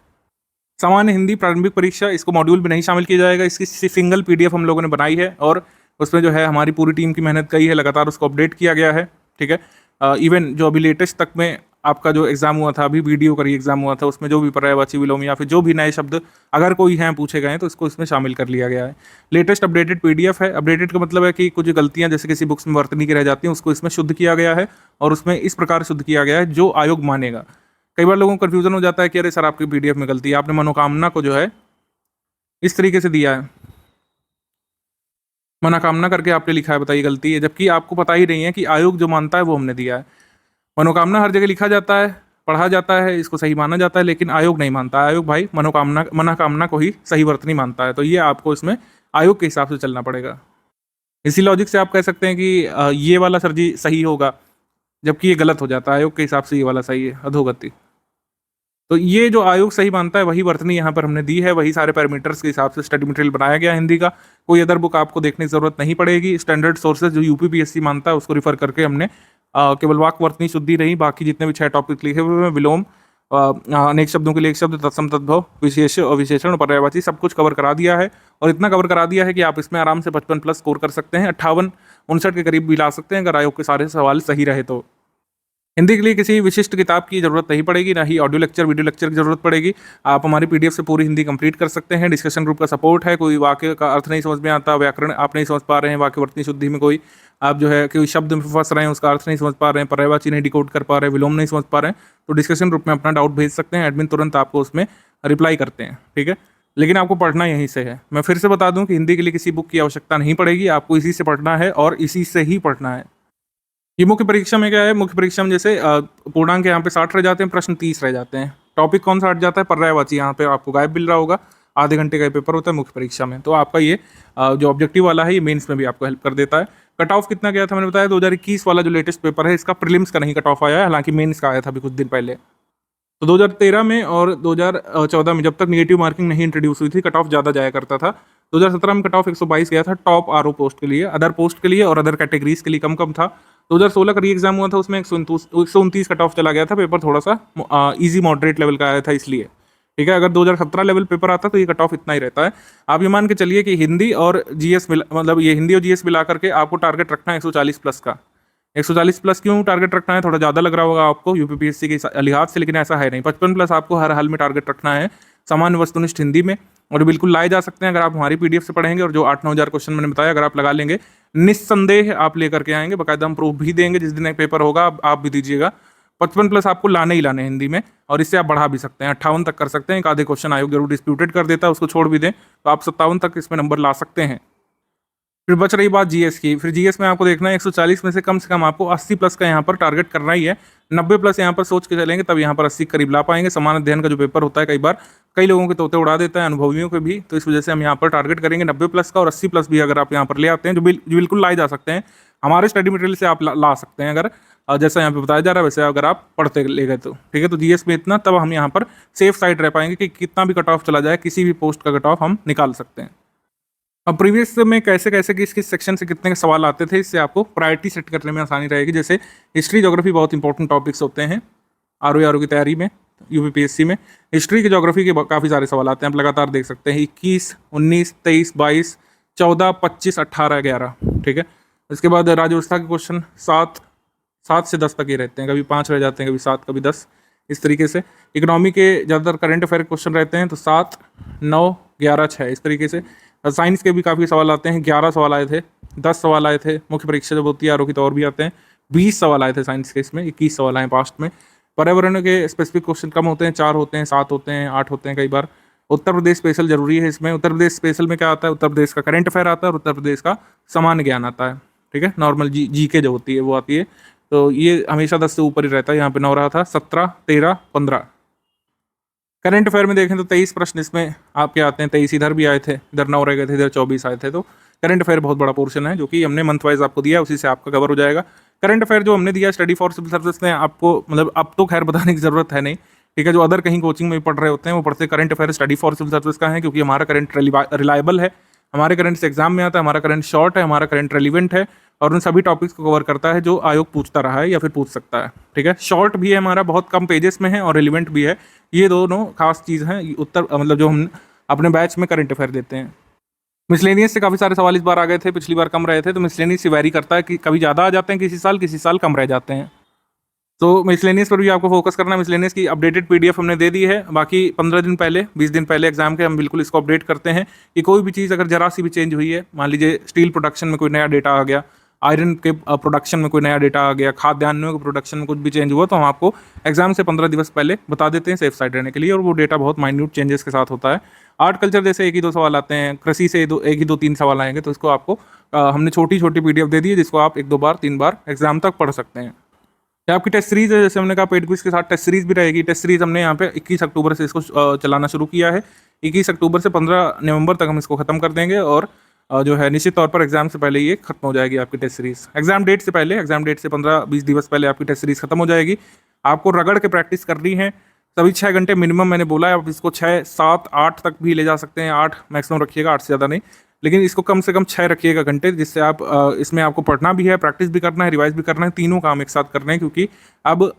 सामान्य हिंदी प्रारंभिक परीक्षा, इसको मॉड्यूल में नहीं शामिल किया जाएगा, इसकी सिंगल PDF हम लोगों ने बनाई है और उसमें जो है हमारी पूरी टीम की मेहनत गई है, लगातार उसको अपडेट किया गया है, ठीक है। इवन जो अभी लेटेस्ट तक में आपका जो एग्जाम हुआ था, अभी वीडियो करी एग्जाम हुआ था, उसमें जो भी पर्यायवाची विलोम या फिर जो भी नए शब्द अगर कोई हैं पूछे गए हैं तो इसको इसमें शामिल कर लिया गया है। लेटेस्ट अपडेटेड PDF है। अपडेटेड का मतलब है कि कुछ गलतियां जैसे किसी बुक्स में वर्तनी की रह जाती हैं उसको इसमें शुद्ध किया गया है और उसमें इस प्रकार शुद्ध किया गया है जो आयोग मानेगा। कई बार लोगों को कन्फ्यूजन हो जाता है कि अरे सर आपकी PDF में गलती है, आपने मनोकामना को जो है इस तरीके से दिया है, मनोकामना करके आपने लिखा है, बताइए गलती है, जबकि आपको पता ही नहीं है कि आयोग जो मानता है वो हमने दिया है। मनोकामना हर जगह लिखा जाता है, पढ़ा जाता है, इसको सही माना जाता है, लेकिन आयोग नहीं मानता। आयोग भाई मनोकामना को ही सही वर्तनी मानता है, तो ये आपको इसमें आयोग के हिसाब से चलना पड़ेगा। इसी लॉजिक से आप कह सकते हैं कि ये वाला सर जी सही होगा, जबकि ये गलत हो जाता है, आयोग के हिसाब से ये वाला सही है, अधोगति। तो ये जो आयोग सही मानता है वही वर्तनी यहाँ पर हमने दी है, वही सारे पैरामीटर्स के हिसाब से स्टडी मटेरियल बनाया गया हिंदी का। कोई अदर बुक आपको देखने की जरूरत नहीं पड़ेगी। स्टैंडर्ड सोर्सेज जो UPPSC मानता है उसको रिफर करके हमने केवल वाक वर्तनी शुद्धि नहीं, बाकी जितने भी 6 टॉपिक लिखे हुए हैं, विलोम, अनेक शब्दों के लिए एक शब्द, तत्सम तद्भव, विशेष और विशेषण, पर्यायवाची, सब कुछ कवर करा दिया है। और इतना कवर करा दिया है कि आप इसमें आराम से 55+ स्कोर कर सकते हैं, 58-59 के करीब भी ला सकते हैं अगर आयोग के सारे सवाल सही रहे तो। हिंदी के लिए किसी विशिष्ट किताब की जरूरत नहीं पड़ेगी, ना ही ऑडियो लेक्चर वीडियो लेक्चर की जरूरत पड़ेगी। आप हमारी PDF से पूरी हिंदी कंप्लीट कर सकते हैं। डिस्कशन ग्रुप का सपोर्ट है। कोई वाक्य का अर्थ नहीं समझ में आता, व्याकरण आप नहीं समझ पा रहे हैं, वाक्य वर्तनी शुद्धि में कोई आप जो है कोई शब्द में फंस रहे हैं, उसका अर्थ नहीं समझ पा रहे हैं, पर्यायवाची नहीं डिकोड कर पा रहे हैं, विलोम नहीं समझ पा रहे हैं, तो डिस्कशन ग्रुप में अपना डाउट भेज सकते हैं। एडमिन तुरंत आपको उसमें रिप्लाई करते हैं, ठीक है। लेकिन आपको पढ़ना यहीं से है। मैं फिर से बता दूं कि हिंदी के लिए किसी बुक की आवश्यकता नहीं पड़ेगी, आपको इसी से पढ़ना है और इसी से ही पढ़ना है। ये मुख्य परीक्षा में क्या है, मुख्य परीक्षा में जैसे पूर्णांक यहाँ पे 60 रह जाते हैं, प्रश्न 30 रह जाते हैं। टॉपिक कौन सा हट जाता है, पर्यायवाची, यहाँ पे आपको गायब मिल रहा होगा। आधे घंटे का पेपर होता है मुख्य परीक्षा में, तो आपका ये जो ऑब्जेक्टिव वाला है ये मेंस में भी आपको हेल्प कर देता है। कट ऑफ कितना गया था मैंने बताया, 2021 वाला जो लेटेस्ट पेपर है इसका प्रीलिम्स का नहीं कट ऑफ आया है, हालांकि मेंस का आया था अभी कुछ दिन पहले। तो 2013 में और 2014 में जब तक निगेटिव मार्किंग नहीं इंट्रोड्यूस हुई थी कट ऑफ ज़्यादा जाया करता था। 2017 में कट ऑफ 122 गया था टॉप RO पोस्ट के लिए, अदर पोस्ट के लिए और अदर कैटेगरीज के लिए कम कम था। 2016 का री एग्जाम हुआ था, उसमें 129 कट ऑफ चला गया था, पेपर थोड़ा सा ईजी मॉडरेट लेवल का आया था इसलिए, ठीक है। अगर 2017 लेवल पेपर आता तो ये कट ऑफ इतना ही रहता है। आप ये मान के चलिए कि हिंदी और GS मतलब ये हिंदी और GS मिला करके आपको टारगेट रखना है 140+ का। 140+ क्यों टारगेट रखना है, थोड़ा ज़्यादा लग रहा होगा आपको UPPSC के लिहाज से, लेकिन ऐसा है नहीं। 55+ आपको हर हाल में टारगेट रखना है सामान्य वस्तुनिष्ठ हिंदी में, और बिल्कुल लाए जा सकते हैं अगर आप हमारी PDF से पढ़ेंगे। और जो 8-9 हज़ार क्वेश्चन मैंने बताया अगर आप लगा लेंगे, निस्संदेह आप लेकर के आएंगे, बाकायदा हम प्रूफ भी देंगे। जिस दिन एक पेपर होगा आप भी दीजिएगा। 55+ आपको लाने ही लाने हिंदी में, और इससे आप बढ़ा भी सकते हैं, 58 तक कर सकते हैं। एक आधे क्वेश्चन आयोग जरूर डिस्प्यूटेड कर देता है, उसको छोड़ भी दें तो आप 57 तक इसमें नंबर ला सकते हैं। फिर बच रही बात GS की। फिर GS में आपको देखना है 140 में से कम आपको 80+ का यहाँ पर टारगेट करना ही है। 90+ यहाँ पर सोच के चलेंगे तब यहाँ पर 80 के करीब ला पाएंगे। समान अध्ययन का जो पेपर होता है कई बार कई लोगों के तोते उड़ा देता है, अनुभवियों के भी, तो इस वजह से हम यहाँ पर टारगेट करेंगे 90+ का। और 80+ भी अगर आप यहाँ पर ले आते हैं जो बिल्कुल लाए जा सकते हैं, हमारे स्टडी मटेरियल से आप ला सकते हैं अगर जैसा यहाँ पे बताया जा रहा है वैसे अगर आप पढ़ते ले गए तो, ठीक है। तो GS में इतना, तब हम यहाँ पर सेफ साइड रह पाएंगे कि कितना भी कट ऑफ चला जाए किसी भी पोस्ट का कट ऑफ हम निकाल सकते हैं। अब प्रीवियस में कैसे कैसे किस सेक्शन से कितने सवाल आते थे, इससे आपको प्रायोरिटी सेट करने में आसानी रहेगी। जैसे हिस्ट्री ज्योग्राफी बहुत इंपॉर्टेंट टॉपिक्स होते हैं, RO की तैयारी में, UPPSC में। हिस्ट्री की, ज्योग्राफी के काफ़ी सारे सवाल आते हैं, आप लगातार देख सकते हैं। 21, 19, 23, 22, 14, 25, 18, 11, ठीक है। उसके बाद राज्य व्यवस्था के क्वेश्चन 7 से 10 तक ही रहते हैं, कभी 5 रह जाते हैं, कभी 7, कभी 10, इस तरीके से। इकोनॉमी के ज़्यादातर करंट अफेयर क्वेश्चन रहते हैं, तो 7, 9, 11, 6, इस तरीके से। साइंस के भी काफ़ी सवाल आते हैं, 11 सवाल आए थे, 10 सवाल आए थे। मुख्य परीक्षा जब होती है RO की तो और भी आते हैं, 20 सवाल आए थे साइंस के, इसमें 21 सवाल आए पास्ट में। पर्यावरण के स्पेसिफिक क्वेश्चन कम होते हैं, 4 होते हैं, 7 होते हैं, 8 होते हैं कई बार। उत्तर प्रदेश स्पेशल जरूरी है इसमें। उत्तर प्रदेश स्पेशल में क्या आता है, उत्तर प्रदेश का करंट अफेयर आता है और उत्तर प्रदेश का सामान्य ज्ञान आता है, ठीक है। नॉर्मल GK जो होती है वो आती है, तो ये हमेशा 10 से ऊपर ही रहता है। यहाँ पे 9 रहा था, 17, 13, 15। करंट अफेयर में देखें तो 23 प्रश्न इसमें आपके आते हैं, 23 इधर भी आए थे, इधर 9 रह गए थे, इधर 24 आए थे। तो करंट अफेयर बहुत बड़ा पोर्शन है जो कि हमने मंथ वाइज आपको दिया है, उसी से आपका कवर हो जाएगा। करंट अफेयर जो हमने दिया स्टडी फॉर सिविल सर्विस ने आपको, मतलब अब तो खैर बताने की जरूरत है नहीं, ठीक है। जो अदर कहीं कोचिंग में पढ़ रहे होते हैं वो पढ़ते current affair study for civil service का है, क्योंकि हमारा करंट रिलायबल है, हमारे करंट से एग्जाम में आता है, हमारा करंट शॉर्ट है, हमारा करंट रेलिवेंट है और उन सभी टॉपिक्स को कवर करता है जो आयोग पूछता रहा है या फिर पूछ सकता है, ठीक है। शॉर्ट भी है हमारा, बहुत कम पेजेस में है, और रेलिवेंट भी है। ये दोनों खास चीज़ हैं उत्तर, मतलब जो हम अपने बैच में करंट अफेयर देते हैं। मिसलेनियस से काफ़ी सारे सवाल इस बार आ गए थे, पिछली बार कम रहे थे, तो मिसलेनियस से वैरी करता है कि कभी ज़्यादा आ जाते हैं किसी साल कम रह जाते हैं। तो मिसलेनियस पर भी आपको फोकस करना है। मिसलेनियस की अपडेटेड PDF हमने दे दी है, बाकी 15 दिन पहले, 20 दिन पहले एग्जाम के हम बिल्कुल इसको अपडेट करते हैं कि कोई भी चीज़ अगर जरा सी भी चेंज हुई है, मान लीजिए स्टील प्रोडक्शन में कोई नया डेटा आ गया, आयरन के प्रोडक्शन में कोई नया डेटा आ गया, खाद्यान्नों के प्रोडक्शन में कुछ भी चेंज हुआ, तो हम आपको एग्जाम से 15 दिवस पहले बता देते हैं, सेफ साइड रहने के लिए। और वो डेटा बहुत माइन्यूट चेंजेस के साथ होता है। आर्ट कल्चर जैसे 1 ही 2 सवाल आते हैं, कृषि से 1 ही 2 3 सवाल आएंगे, तो इसको आपको हमने छोटी छोटी PDF दे दी है, जिसको आप 1 2 बार 3 बार एग्जाम तक पढ़ सकते हैं। ये आपकी टेस्ट सीरीज है, जैसे हमने कहा पेड क्विज के साथ टेस्ट सीरीज भी रहेगी। टेस्ट सीरीज हमने यहाँ पे 21 अक्टूबर से इसको चलाना शुरू किया है। 21 अक्टूबर से 15 नवंबर तक हम इसको खत्म कर देंगे, और जो है निश्चित तौर पर एग्जाम से पहले ये खत्म हो जाएगी आपकी टेस्ट सीरीज। एग्जाम डेट से पहले, एग्जाम डेट से 15-20 दिवस पहले आपकी टेस्ट सीरीज खत्म हो जाएगी। आपको रगड़ के प्रैक्टिस करनी है, सभी 6 घंटे मिनिमम मैंने बोला है। आप इसको 6, 7, 8 तक भी ले जा सकते हैं, 8 मैक्सिमम रखिएगा, 8 से ज़्यादा नहीं, लेकिन इसको कम से कम 6 रखिएगा घंटे, जिससे आप इसमें आपको पढ़ना भी है, प्रैक्टिस भी करना है, रिवाइज भी करना है, तीनों काम एक साथ करने हैं, क्योंकि अब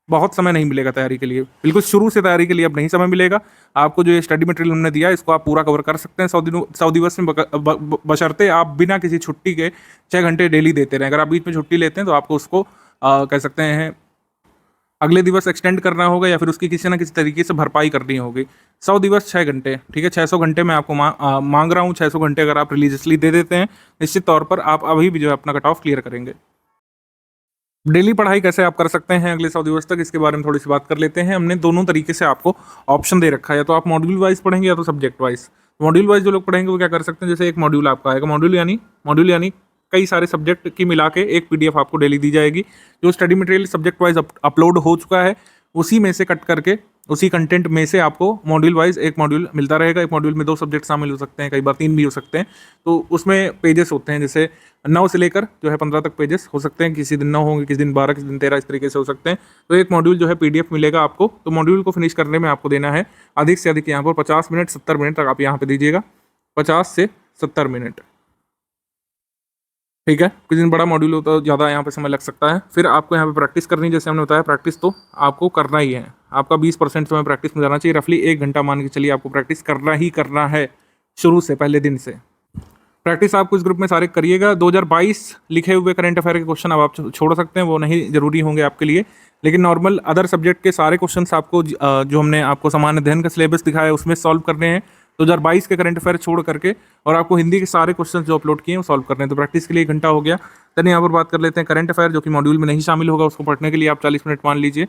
बहुत समय नहीं मिलेगा तैयारी के लिए। बिल्कुल शुरू से तैयारी के लिए अब नहीं समय मिलेगा आपको। जो ये स्टडी मटेरियल हमने दिया है, इसको आप पूरा कवर कर सकते हैं 100 दिवस में, बशर्ते आप बिना किसी छुट्टी के 6 घंटे डेली देते रहें। अगर आप बीच में छुट्टी लेते हैं तो आपको उसको कह सकते हैं अगले दिवस एक्सटेंड करना होगा, या फिर उसकी किसी ना किसी तरीके से भरपाई करनी होगी। 100 दिवस 6 घंटे, ठीक है। 600 घंटे मैं आपको मांग रहा हूँ। 600 घंटे अगर आप रिलीजियसली दे देते हैं, निश्चित तौर पर आप अभी भी जो है अपना कट ऑफ क्लियर करेंगे। डेली पढ़ाई कैसे आप कर सकते हैं अगले 100 दिवस तक, इसके बारे में थोड़ी सी बात कर लेते हैं। हमने दोनों तरीके से आपको ऑप्शन दे रखा है, या तो आप मॉड्यूल वाइज पढ़ेंगे या तो सब्जेक्ट वाइज। मॉड्यूल वाइज जो लोग पढ़ेंगे वो क्या कर सकते हैं, जैसे एक मॉड्यूल आपका आएगा, मॉड्यूल यानी कई सारे सब्जेक्ट की मिला के एक PDF आपको डेली दी जाएगी। जो study material subject wise upload हो चुका है, उसी में से कट करके, उसी कंटेंट में से आपको मॉड्यूल वाइज एक मॉड्यूल मिलता रहेगा। एक मॉड्यूल में 2 सब्जेक्ट शामिल हो सकते हैं, कई बार 3 भी हो सकते हैं। तो उसमें पेजेस होते हैं, जैसे 9 से लेकर जो है 15 तक पेजेस हो सकते हैं। किसी दिन 9 होंगे, किसी दिन 12, किसी दिन 13, इस तरीके से हो सकते हैं। तो एक मॉड्यूल जो है PDF मिलेगा आपको। तो मॉड्यूल को फिनिश करने में आपको देना है अधिक से अधिक यहाँ पर 50 मिनट, 70 मिनट तक आप यहाँ पे दीजिएगा, 50 से 70 मिनट, ठीक है। कुछ दिन बड़ा मॉड्यूल हो तो ज़्यादा यहाँ पे समय लग सकता है। फिर आपको यहाँ पे प्रैक्टिस करनी है, जैसे हमने बताया, प्रैक्टिस तो आपको करना ही है। आपका 20% समय प्रैक्टिस में जाना चाहिए, रफली 1 घंटा मान के चलिए आपको प्रैक्टिस करना ही करना है, शुरू से, पहले दिन से। प्रैक्टिस आप कुछ ग्रुप में सारे करिएगा। 2022 लिखे हुए करंट अफेयर के क्वेश्चन अब आप छोड़ सकते हैं, वो नहीं जरूरी होंगे आपके लिए। लेकिन नॉर्मल अदर सब्जेक्ट के सारे क्वेश्चंस आपको जो हमने आपको सामान्य अध्ययन का सिलेबस दिखाया है उसमें सॉल्व करने हैं। 2022 के करंट अफेयर छोड़ करके, और आपको हिंदी के सारे क्वेश्चन जो अपलोड किए हैं वो सॉल्व करने हैं। तो प्रैक्टिस के लिए 1 घंटा हो गया। देन यहाँ पर बात कर लेते हैं करंट अफेयर, जो कि मॉड्यूल में नहीं शामिल होगा। उसको पढ़ने के लिए आप 40 मिनट मान लीजिए।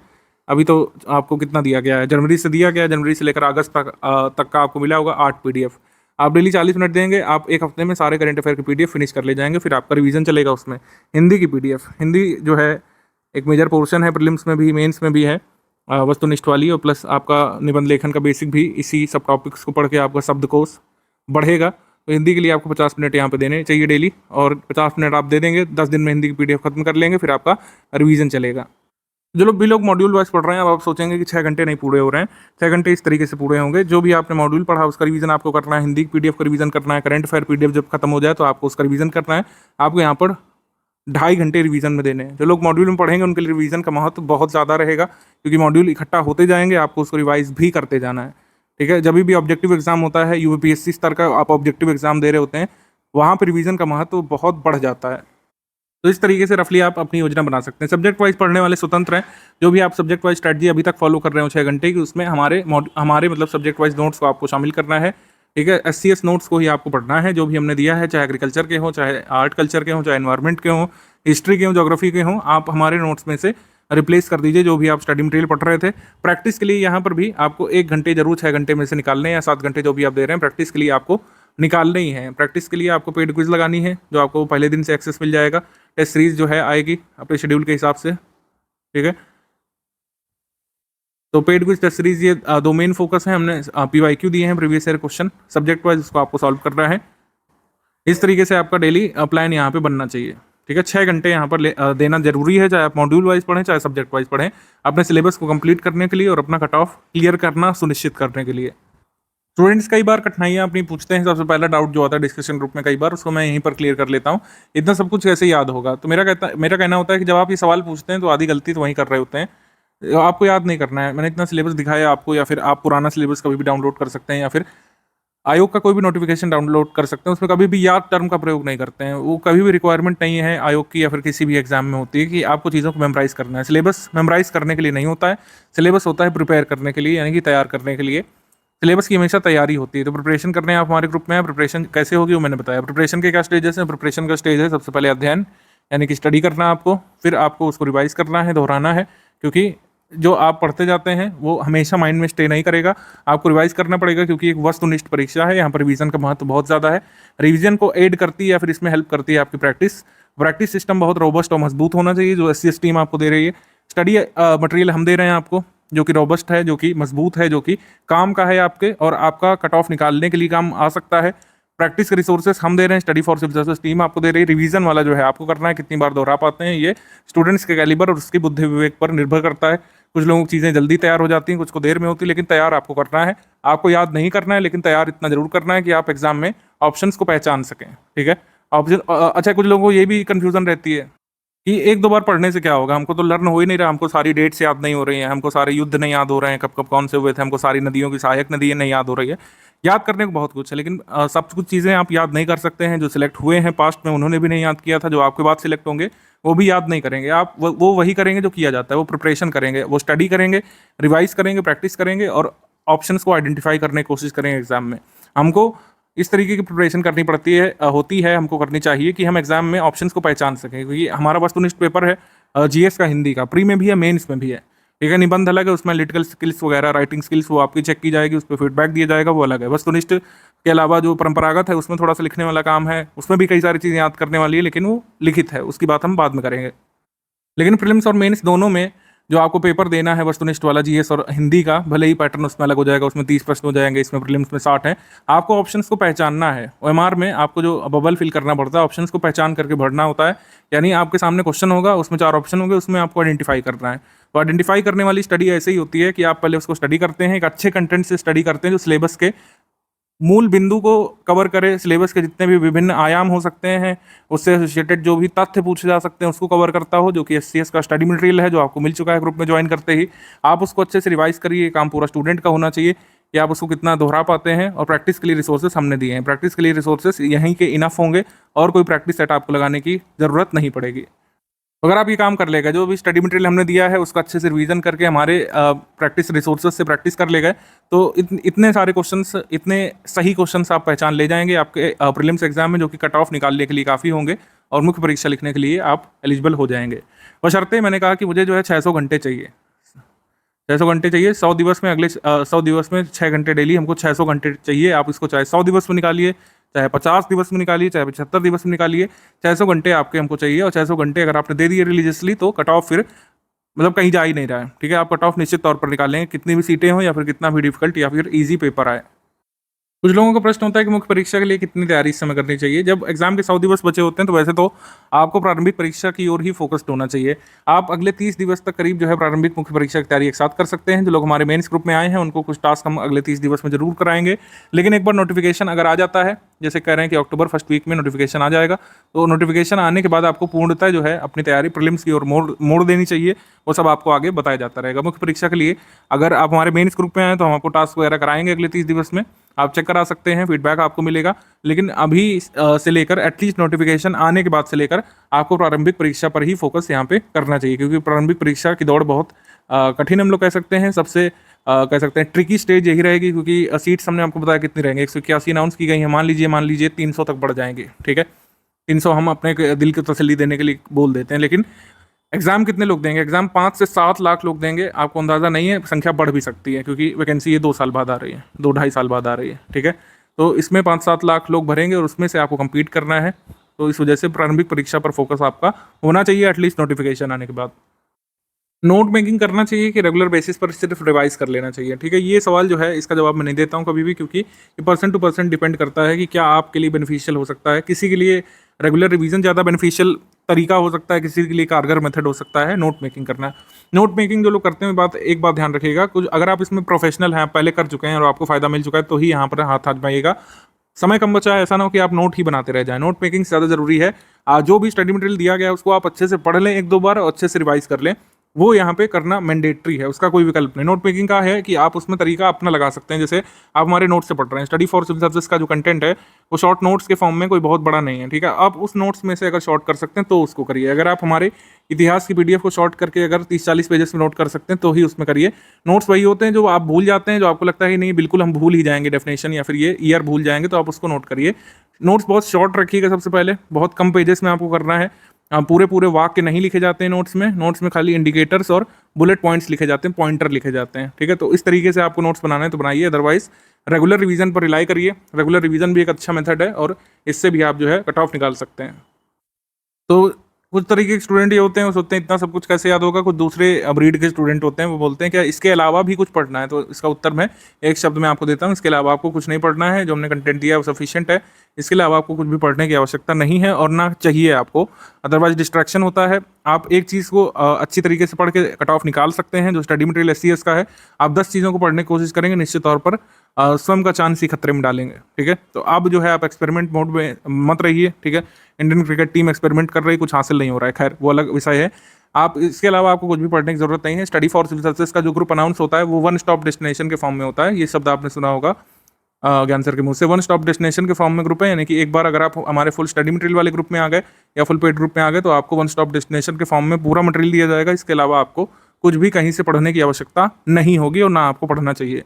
अभी तो आपको कितना दिया गया है, जनवरी से दिया गया है, जनवरी से लेकर अगस्त तक का आपको मिला होगा 8 PDF। आप डेली 40 मिनट देंगे, आप 1 हफ्ते में सारे करंट अफेयर की PDF फिनिश कर ले जाएंगे। फिर आपका रिवीजन चलेगा उसमें। हिंदी की PDF, हिंदी जो है एक मेजर पोर्शन है, प्रीलिम्स में भी, मेंस में भी है, वस्तुनिष्ठ वाली, और प्लस आपका निबंध लेखन का बेसिक भी इसी सब टॉपिक्स को पढ़ के आपका शब्दकोश बढ़ेगा। तो हिंदी के लिए आपको 50 मिनट यहाँ पे देने चाहिए डेली, और 50 मिनट आप दे देंगे, 10 दिन में हिंदी की PDF खत्म कर लेंगे। फिर आपका रिवीजन चलेगा। जो लोग मॉड्यूल वाइज पढ़ रहे हैं, अब आप सोचेंगे कि 6 घंटे नहीं पूरे हो रहे हैं। 6 घंटे इस तरीके से पूरे होंगे। जो भी आपने मॉड्यूल पढ़ा उसका रिवीजन आपको करना है, हिंदी की PDF का रिवीजन करना है, करंट अफेयर PDF जब खत्म हो जाए तो आपको उसका रिवीजन करना है। आपको यहाँ पर 2.5 घंटे रिवीजन में देने हैं। जो लोग मॉड्यूल में पढ़ेंगे उनके लिए रिवीजन का महत्व बहुत ज़्यादा रहेगा, क्योंकि मॉड्यूल इकट्ठा होते जाएंगे, आपको उसको रिवाइज भी करते जाना है। ठीक है, जब भी ऑब्जेक्टिव एग्जाम होता है, यूपीएससी स्तर का आप ऑब्जेक्टिव एग्जाम दे रहे होते हैं, वहाँ पर रिवीजन का महत्व बहुत बढ़ जाता है। तो इस तरीके से रफली आप अपनी योजना बना सकते हैं। सब्जेक्ट वाइज पढ़ने वाले स्वतंत्र हैं। जो भी आप सब्जेक्ट वाइज स्ट्रैटेजी अभी तक फॉलो कर रहे हो 6 घंटे की, उसमें हमारे मतलब सब्जेक्ट वाइज नोट्स को आपको शामिल करना है। ठीक है, SCS नोट्स को ही आपको पढ़ना है, जो भी हमने दिया है, चाहे एग्रीकल्चर के हों, चाहे आर्ट कल्चर के हों, चाहे एनवायरमेंट के हों, हिस्ट्री के हों, ज्योग्राफी के हों, आप हमारे नोट्स में से रिप्लेस कर दीजिए जो भी आप स्टडी मटेरियल पढ़ रहे थे। प्रैक्टिस के लिए यहाँ पर भी आपको 1 घंटे जरूर 6 घंटे में से निकालने हैं, या 7 घंटे जो भी आप दे रहे हैं प्रैक्टिस के लिए आपको निकालने ही है। प्रैक्टिस के लिए आपको पेड क्विज लगानी है, जो आपको पहले दिन से एक्सेस मिल जाएगा। टेस्ट सीरीज जो है आएगी अपने शेड्यूल के हिसाब से। ठीक है, तो पेड क्विज टेस्ट सीरीज ये 2 मेन फोकस है। हमने PYQ दिए हैं, previous year question subject wise, उसको आपको सॉल्व करना है। इस तरीके से आपका डेली प्लान यहाँ पे बनना चाहिए। ठीक है, 6 घंटे यहाँ पर देना जरूरी है, चाहे आप मॉड्यूल वाइज पढ़ें, चाहे सब्जेक्ट वाइज पढ़ें, अपने सिलेबस को कंप्लीट करने के लिए और अपना कट ऑफ क्लियर करना सुनिश्चित करने के लिए। स्टूडेंट्स कई बार कठिनाइयाँ अपनी पूछते हैं। सबसे पहला डाउट जो आता है डिस्कशन ग्रुप में कई बार, उसको मैं यहीं पर क्लियर कर लेता हूँ। इतना सब कुछ कैसे याद होगा? तो मेरा कहना होता है कि जब आप ये सवाल पूछते हैं तो आधी गलती तो वहीं कर रहे होते हैं। आपको याद नहीं करना है। मैंने इतना सिलेबस दिखाया आपको, या फिर आप पुराना सिलेबस कभी भी डाउनलोड कर सकते हैं, या फिर आयोग का कोई भी नोटिफिकेशन डाउनलोड कर सकते हैं। उसमें कभी भी याद टर्म का प्रयोग नहीं करते हैं। वो कभी भी रिक्वायरमेंट नहीं है आयोग की या फिर किसी भी एग्जाम में होती है कि आपको चीज़ों को मेमोराइज करना है। सिलेबस मेमोराइज करने के लिए नहीं होता है, सिलेबस होता है प्रिपेयर करने के लिए, यानी कि तैयार करने के लिए। सिलेबस की हमेशा तैयारी होती है। तो प्रिपरेशन करने आप हमारे ग्रुप में हैं। प्रिपरेशन कैसे होगी वो मैंने बताया। प्रिपरेशन के क्या स्टेजेस हैं? प्रिपरेशन का स्टेज है सबसे पहले अध्ययन, यानी कि स्टडी करना आपको, फिर आपको उसको रिवाइज करना है, दोहराना है, क्योंकि जो आप पढ़ते जाते हैं वो हमेशा माइंड में स्टे नहीं करेगा, आपको रिवाइज करना पड़ेगा, क्योंकि एक वस्तुनिष्ठ परीक्षा है। यहाँ पर रिवीजन का महत्व बहुत ज़्यादा है। रिवीजन को एड करती है या फिर इसमें हेल्प करती है आपकी प्रैक्टिस सिस्टम बहुत रोबस्ट और मजबूत होना चाहिए, जो SCS टीम आपको दे रही है। स्टडी मटेरियल हम दे रहे हैं आपको, जो कि रोबस्ट है, जो कि मजबूत है, जो कि काम का है आपके, और आपका कट ऑफ निकालने के लिए काम आ सकता है। प्रैक्टिस के रिसोर्सेस हम दे रहे हैं, study for civil services team आपको दे रही है। रिवीजन वाला जो है आपको करना है, कितनी बार दोहरा पाते हैं, ये स्टूडेंट्स के कैलिबर और उसकी बुद्धि विवेक पर निर्भर करता है। कुछ लोगों की चीज़ें जल्दी तैयार हो जाती हैं, कुछ को देर में होती है, लेकिन तैयार आपको करना है। आपको याद नहीं करना है, लेकिन तैयार इतना जरूर करना है कि आप एग्जाम में ऑप्शंस को पहचान सकें। ठीक है, ऑप्शन अच्छा, कुछ लोगों को ये भी कन्फ्यूजन रहती है कि 1-2 बार पढ़ने से क्या होगा, हमको तो लर्न हो ही नहीं रहा, हमको सारी डेट्स याद नहीं हो रही हैं, हमको सारे युद्ध नहीं याद हो रहे हैं, कब कब कौन से हुए थे, हमको सारी नदियों की सहायक नदी नहीं याद हो रही है। याद करने को बहुत कुछ है, लेकिन सब कुछ चीज़ें आप याद नहीं कर सकते हैं। जो सिलेक्ट हुए हैं पास्ट में उन्होंने भी नहीं याद किया था, जो आपके बाद सिलेक्ट होंगे वो भी याद नहीं करेंगे। आप वो वही करेंगे जो किया जाता है, वो प्रिपरेशन करेंगे, वो स्टडी करेंगे, रिवाइज करेंगे, प्रैक्टिस करेंगे और ऑप्शंस को आइडेंटिफाई करने की कोशिश करेंगे एग्जाम में। हमको इस तरीके की प्रिपरेशन करनी पड़ती है, होती है, हमको करनी चाहिए कि हम एग्जाम में ऑप्शंस को पहचान सकें, क्योंकि हमारा वस्तुनिष्ठ पेपर है GS का, हिंदी का, प्री में भी है, मेंस में भी है। ठीक है, निबंध अलग है, उसमें लिटिकल स्किल्स वगैरह, राइटिंग स्किल्स वो आपकी चेक की जाएगी, उस पर फीडबैक दिया जाएगा, वो अलग है। वस्तुनिष्ठ के अलावा जो परंपरागत है उसमें थोड़ा सा लिखने वाला काम है, उसमें भी कई सारी चीज़ें याद करने वाली है, लेकिन वो लिखित है, उसकी बात हम बाद में करेंगे। लेकिन प्रीलिम्स और मेंस दोनों में जो आपको पेपर देना है वस्तुनिष्ठ वाला GS और हिंदी का, भले ही पैटर्न उसमें अलग हो जाएगा, उसमें 30 प्रश्न हो जाएंगे, इसमें प्रीलिम्स में 60 है, आपको ऑप्शंस को पहचानना है। OMR में आपको जो बबल फिल करना पड़ता है, ऑप्शंस को पहचान करके भरना होता है। यानी आपके सामने क्वेश्चन होगा, उसमें 4 ऑप्शन होंगे, उसमें आपको आइडेंटिफाई करना है। तो आइडेंटिफाई करने वाली स्टडी ऐसे ही होती है कि आप पहले उसको स्टडी करते हैं, एक अच्छे कंटेंट से स्टडी करते हैं जो सिलेबस के मूल बिंदु को कवर करे, सिलेबस के जितने भी विभिन्न आयाम हो सकते हैं, उससे एसोसिएटेड जो भी तथ्य पूछे जा सकते हैं उसको कवर करता हो, जो कि SCS का स्टडी मटेरियल है, जो आपको मिल चुका है ग्रुप में ज्वाइन करते ही। आप उसको अच्छे से रिवाइज करिए, काम पूरा स्टूडेंट का होना चाहिए कि आप उसको कितना दोहरा पाते हैं। और प्रैक्टिस के लिए रिसोर्सेज हमने दिए हैं, प्रैक्टिस के लिए रिसोर्सेज यहीं के इनफ होंगे और कोई प्रैक्टिस सेट आपको लगाने की ज़रूरत नहीं पड़ेगी। अगर आप ये काम कर लेगा, जो भी स्टडी मटेरियल हमने दिया है उसका अच्छे से रिवीजन करके हमारे प्रैक्टिस रिसोर्सेज से प्रैक्टिस कर ले गए, तो इतने सारे क्वेश्चंस, इतने सही क्वेश्चंस आप पहचान ले जाएंगे आपके प्रीलिम्स एग्जाम में, जो कि कट ऑफ निकालने के लिए काफ़ी होंगे और मुख्य परीक्षा लिखने के लिए आप एलिजिबल हो जाएंगे। बशर्ते मैंने कहा कि मुझे जो है 600 घंटे चाहिए, 600 घंटे चाहिए 100 दिवस में, अगले 100 दिवस में 6 घंटे डेली, हमको 600 घंटे चाहिए। आप इसको चाहे 100 दिवस में निकालिए, चाहे 50 दिवस में निकालिए, चाहे 75 दिवस में निकालिए, 600 घंटे आपके हमको चाहिए। और 600 घंटे अगर आपने दे दिए रिलीजियसली, तो कट ऑफ फिर मतलब कहीं जा ही नहीं रहा है। ठीक है, आप कट ऑफ निश्चित तौर पर निकालेंगे, कितनी भी सीटें हो या फिर कितना भी डिफिकल्ट या फिर ईजी पेपर आए। कुछ लोगों का प्रश्न होता है कि मुख्य परीक्षा के लिए कितनी तैयारी इस समय करनी चाहिए। जब एग्जाम के 100 दिवस बचे होते हैं तो वैसे तो आपको प्रारंभिक परीक्षा की ओर ही फोकस्ड होना चाहिए। आप अगले 30 दिवस तक करीब जो है प्रारंभिक मुख्य परीक्षा की तैयारी एक साथ कर सकते हैं। जो लोग हमारे मेंस ग्रुप में आए हैं उनको कुछ टास्क हम अगले 30 दिवस में जरूर कराएंगे। लेकिन एक बार नोटिफिकेशन अगर आ जाता है, जैसे कह रहे हैं कि अक्टूबर फर्स्ट वीक में नोटिफिकेशन आ जाएगा, तो नोटिफिकेशन आने के बाद आपको पूर्णतः जो है अपनी तैयारी प्रीलिम्स की ओर मोड़ देनी चाहिए। वो सब आपको आगे बताया जाता रहेगा। मुख्य परीक्षा के लिए अगर आप हमारे मेंस ग्रुप में आए तो हम आपको टास्क वगैरह कराएंगे अगले 30 दिवस में। आप चेक करा सकते हैं, फीडबैक आपको मिलेगा। लेकिन अभी से लेकर एटलीस्ट नोटिफिकेशन आने के बाद से लेकर आपको प्रारंभिक परीक्षा पर ही फोकस यहाँ पे करना चाहिए, क्योंकि प्रारंभिक परीक्षा की दौड़ बहुत कठिन हम लोग कह सकते हैं। सबसे कह सकते हैं ट्रिकी स्टेज यही रहेगी, क्योंकि सीट्स हमने आपको बताया कितनी रहेंगे। 181 अनाउंस की गई है। मान लीजिए 300 तक बढ़ जाएंगे, ठीक है। 300 हम अपने दिल की तसल्ली देने के लिए बोल देते हैं। लेकिन एग्जाम कितने लोग देंगे? एग्जाम 5 से 7 लाख लोग देंगे। आपको अंदाज़ा नहीं है, संख्या बढ़ भी सकती है, क्योंकि वैकेंसी ये 2 साल बाद आ रही है, 2-2.5 साल बाद आ रही है, ठीक है। तो इसमें 5-7 लाख लोग भरेंगे और उसमें से आपको compete करना है। तो इस वजह से प्रारंभिक परीक्षा पर फोकस आपका होना चाहिए एटलीस्ट नोटिफिकेशन आने के बाद। नोट मेकिंग करना चाहिए कि रेगुलर बेसिस पर सिर्फ रिवाइज कर लेना चाहिए, ठीक है। ये सवाल जो है इसका जवाब मैं नहीं देता हूँ कभी भी, क्योंकि ये पर्सन टू पर्सन डिपेंड करता है कि क्या आपके लिए बेनिफिशियल हो सकता है। किसी के लिए रेगुलर रिवीजन ज़्यादा बेनिफिशियल तरीका हो सकता है, किसी के लिए कारगर मेथड हो सकता है नोट मेकिंग करना। नोट मेकिंग जो लोग करते हैं, एक बात ध्यान रखिएगा, कुछ अगर आप इसमें प्रोफेशनल हैं, पहले कर चुके हैं और आपको फ़ायदा मिल चुका है, तो ही यहाँ पर हाथ आजमाइएगा। समय कम बचा है, ऐसा ना हो कि आप नोट ही बनाते रह जाएं। नोट मेकिंग ज़्यादा जरूरी है। जो भी स्टडी मटेरियल दिया गया है उसको आप अच्छे से पढ़ लें 1-2 बार और अच्छे से रिवाइज कर लें। वो यहाँ पे करना मैंडेटरी है, उसका कोई विकल्प नहीं। नोट मेकिंग का है कि आप उसमें तरीका अपना लगा सकते हैं। जैसे आप हमारे नोट्स से पढ़ रहे हैं, स्टडी फॉर सिविल सर्विसेज का जो कंटेंट है वो शॉर्ट नोट्स के फॉर्म में कोई बहुत बड़ा नहीं है, ठीक है। आप उस नोट्स में से अगर शॉर्ट कर सकते हैं तो उसको करिए। अगर आप हमारे इतिहास की पीडीएफ को शॉर्ट करके अगर 30-40 पेजेस में नोट कर सकते हैं तो ही उसमें करिए। नोट्स वही होते हैं जो आप भूल जाते हैं, जो आपको लगता है कि नहीं बिल्कुल हम भूल ही जाएंगे डेफिनेशन या फिर ये ईयर भूल जाएंगे, तो आप उसको नोट करिए। नोट्स बहुत शॉर्ट रखिएगा। सबसे पहले बहुत कम पेजेस में आपको करना है। पूरे वाक्य नहीं लिखे जाते हैं नोट्स में खाली इंडिकेटर्स और बुलेट पॉइंट्स लिखे जाते हैं, पॉइंटर लिखे जाते हैं, ठीक है। तो इस तरीके से आपको नोट्स बनाना है तो बनाइए, अदरवाइज रेगुलर रिवीजन पर रिलाई करिए। रेगुलर रिवीजन भी एक अच्छा मेथड है और इससे भी आप जो है कट ऑफ निकाल सकते हैं। तो कुछ तरीके के स्टूडेंट ये होते हैं, वो सोचते हैं इतना सब कुछ कैसे याद होगा। कुछ दूसरे ब्रीड के स्टूडेंट होते हैं, वो बोलते हैं कि इसके अलावा भी कुछ पढ़ना है। तो इसका उत्तर मैं एक शब्द में आपको देता हूँ, इसके अलावा आपको कुछ नहीं पढ़ना है। जो हमने कंटेंट दिया है वो सफिशिएंट है। इसके अलावा आपको कुछ भी पढ़ने की आवश्यकता नहीं है और ना चाहिए आपको, अदरवाइज डिस्ट्रैक्शन होता है। आप एक चीज़ को अच्छी तरीके से पढ़ के कट ऑफ निकाल सकते हैं। जो स्टडी मटेरियल SCS का है, आप 10 चीज़ों को पढ़ने की कोशिश करेंगे, निश्चित तौर पर स्वयं का चांस ही खतरे में डालेंगे, ठीक है। तो अब जो है आप एक्सपेरिमेंट मोड में मत रहिए, ठीक है। इंडियन क्रिकेट टीम एक्सपेरिमेंट कर रही, कुछ हासिल नहीं हो रहा है, खैर वो अलग विषय है। आप इसके अलावा आपको कुछ भी पढ़ने की जरूरत नहीं है। स्टडी फॉर सिविल सर्विसेज का जो ग्रुप अनाउंस होता है वो वन स्टॉप डेस्टिनेशन के फॉर्म में होता है। ये शब्द आपने सुना होगा ज्ञान सर के मुंह से। वन स्टॉप डेस्टिनेशन के फॉर्म में ग्रुप है, यानी कि एक बार अगर आप हमारे फुल स्टडी मटेरियल वाले ग्रुप में आ गए या फुल पेड ग्रुप में आ गए तो आपको वन स्टॉप डेस्टिनेशन के फॉर्म में पूरा मटेरियल दिया जाएगा। इसके अलावा आपको कुछ भी कहीं से पढ़ने की आवश्यकता नहीं होगी और ना आपको पढ़ना चाहिए।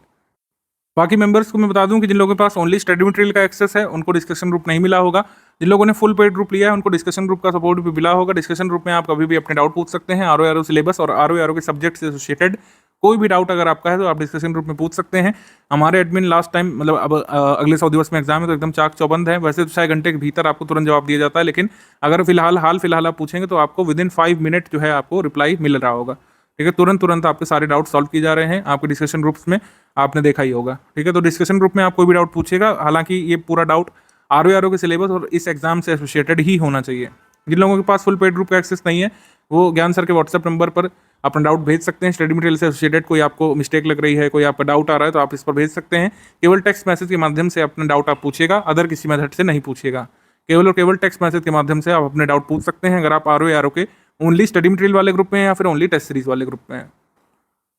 बाकी मेंबर्स को मैं बता दूं कि जिन लोगों के पास ओनली स्टडी मटेरियल का एक्सेस है उनको डिस्कशन ग्रुप नहीं मिला होगा। जिन लोगों ने फुल पेड ग्रुप लिया है उनको डिस्कशन ग्रुप का सपोर्ट भी मिला होगा। डिस्कशन ग्रुप में आप कभी भी अपने डाउट पूछ सकते हैं। RO सिलेबस और RO के सब्जेक्ट से एसोसिएटेड कोई भी डाउट अगर आपका है तो आप डिस्कशन ग्रुप में पूछ सकते हैं। हमारे एडमिन लास्ट टाइम मतलब अब अगले 100 दिवस में एग्जाम है तो एकदम चाक चौबंद है। वैसे तो 6 घंटे के भीतर आपको तुरंत जवाब दिया जाता है, लेकिन अगर फिलहाल आप पूछेंगे तो आपको विदिन 5 मिनट जो है आपको रिप्लाई मिल रहा होगा, ठीक है। तुरंत आपके सारे डाउट सॉल्व किए जा रहे हैं आपके डिस्कशन ग्रुप्स में, आपने देखा ही होगा, ठीक है। तो डिस्कशन ग्रुप में आप कोई भी डाउट पूछेगा, हालांकि ये पूरा डाउट RO के सिलेबस और इस एग्जाम से एसोसिएटेड ही होना चाहिए। जिन लोगों के पास फुल पेड ग्रुप का एक्सेस नहीं है वो ज्ञान सर के व्हाट्सएप नंबर पर अपना डाउट भेज सकते हैं। स्टडी मटेरियल से एसोसिएटेड कोई आपको मिस्टेक लग रही है, कोई आपका डाउट आ रहा है तो आप इस पर भेज सकते हैं। केवल टेक्स्ट मैसेज के माध्यम से अपना डाउट आप पूछिएगा, अदर किसी मेथड से नहीं पूछिएगा। केवल और केवल टेक्स्ट मैसेज के माध्यम से आप अपने डाउट पूछ सकते हैं अगर आप RO के ओनली स्टडी मटेरियल वाले ग्रुप में या फिर ओनली टेस्ट सीरीज वाले ग्रुप में हैं।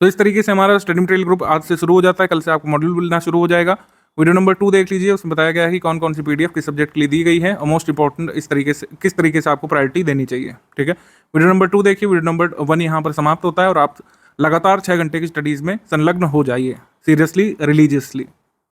तो इस तरीके से हमारा स्टडी मटेरियल ग्रुप आज से शुरू हो जाता है। कल से आपको मॉड्यूल मिलना शुरू हो जाएगा। वीडियो नंबर 2 देख लीजिए, उसमें बताया गया है कि कौन कौन सी PDF किस सब्जेक्ट के लिए दी गई है और मोस्ट इंपॉर्टेंट किस तरीके से आपको प्रायोरिटी देनी चाहिए, ठीक है। वीडियो नंबर 2 देखिए। वीडियो नंबर 1 यहाँ पर समाप्त होता है और आप लगातार 6 घंटे की स्टडीज़ में संलग्न हो जाइए, सीरियसली रिलीजियसली।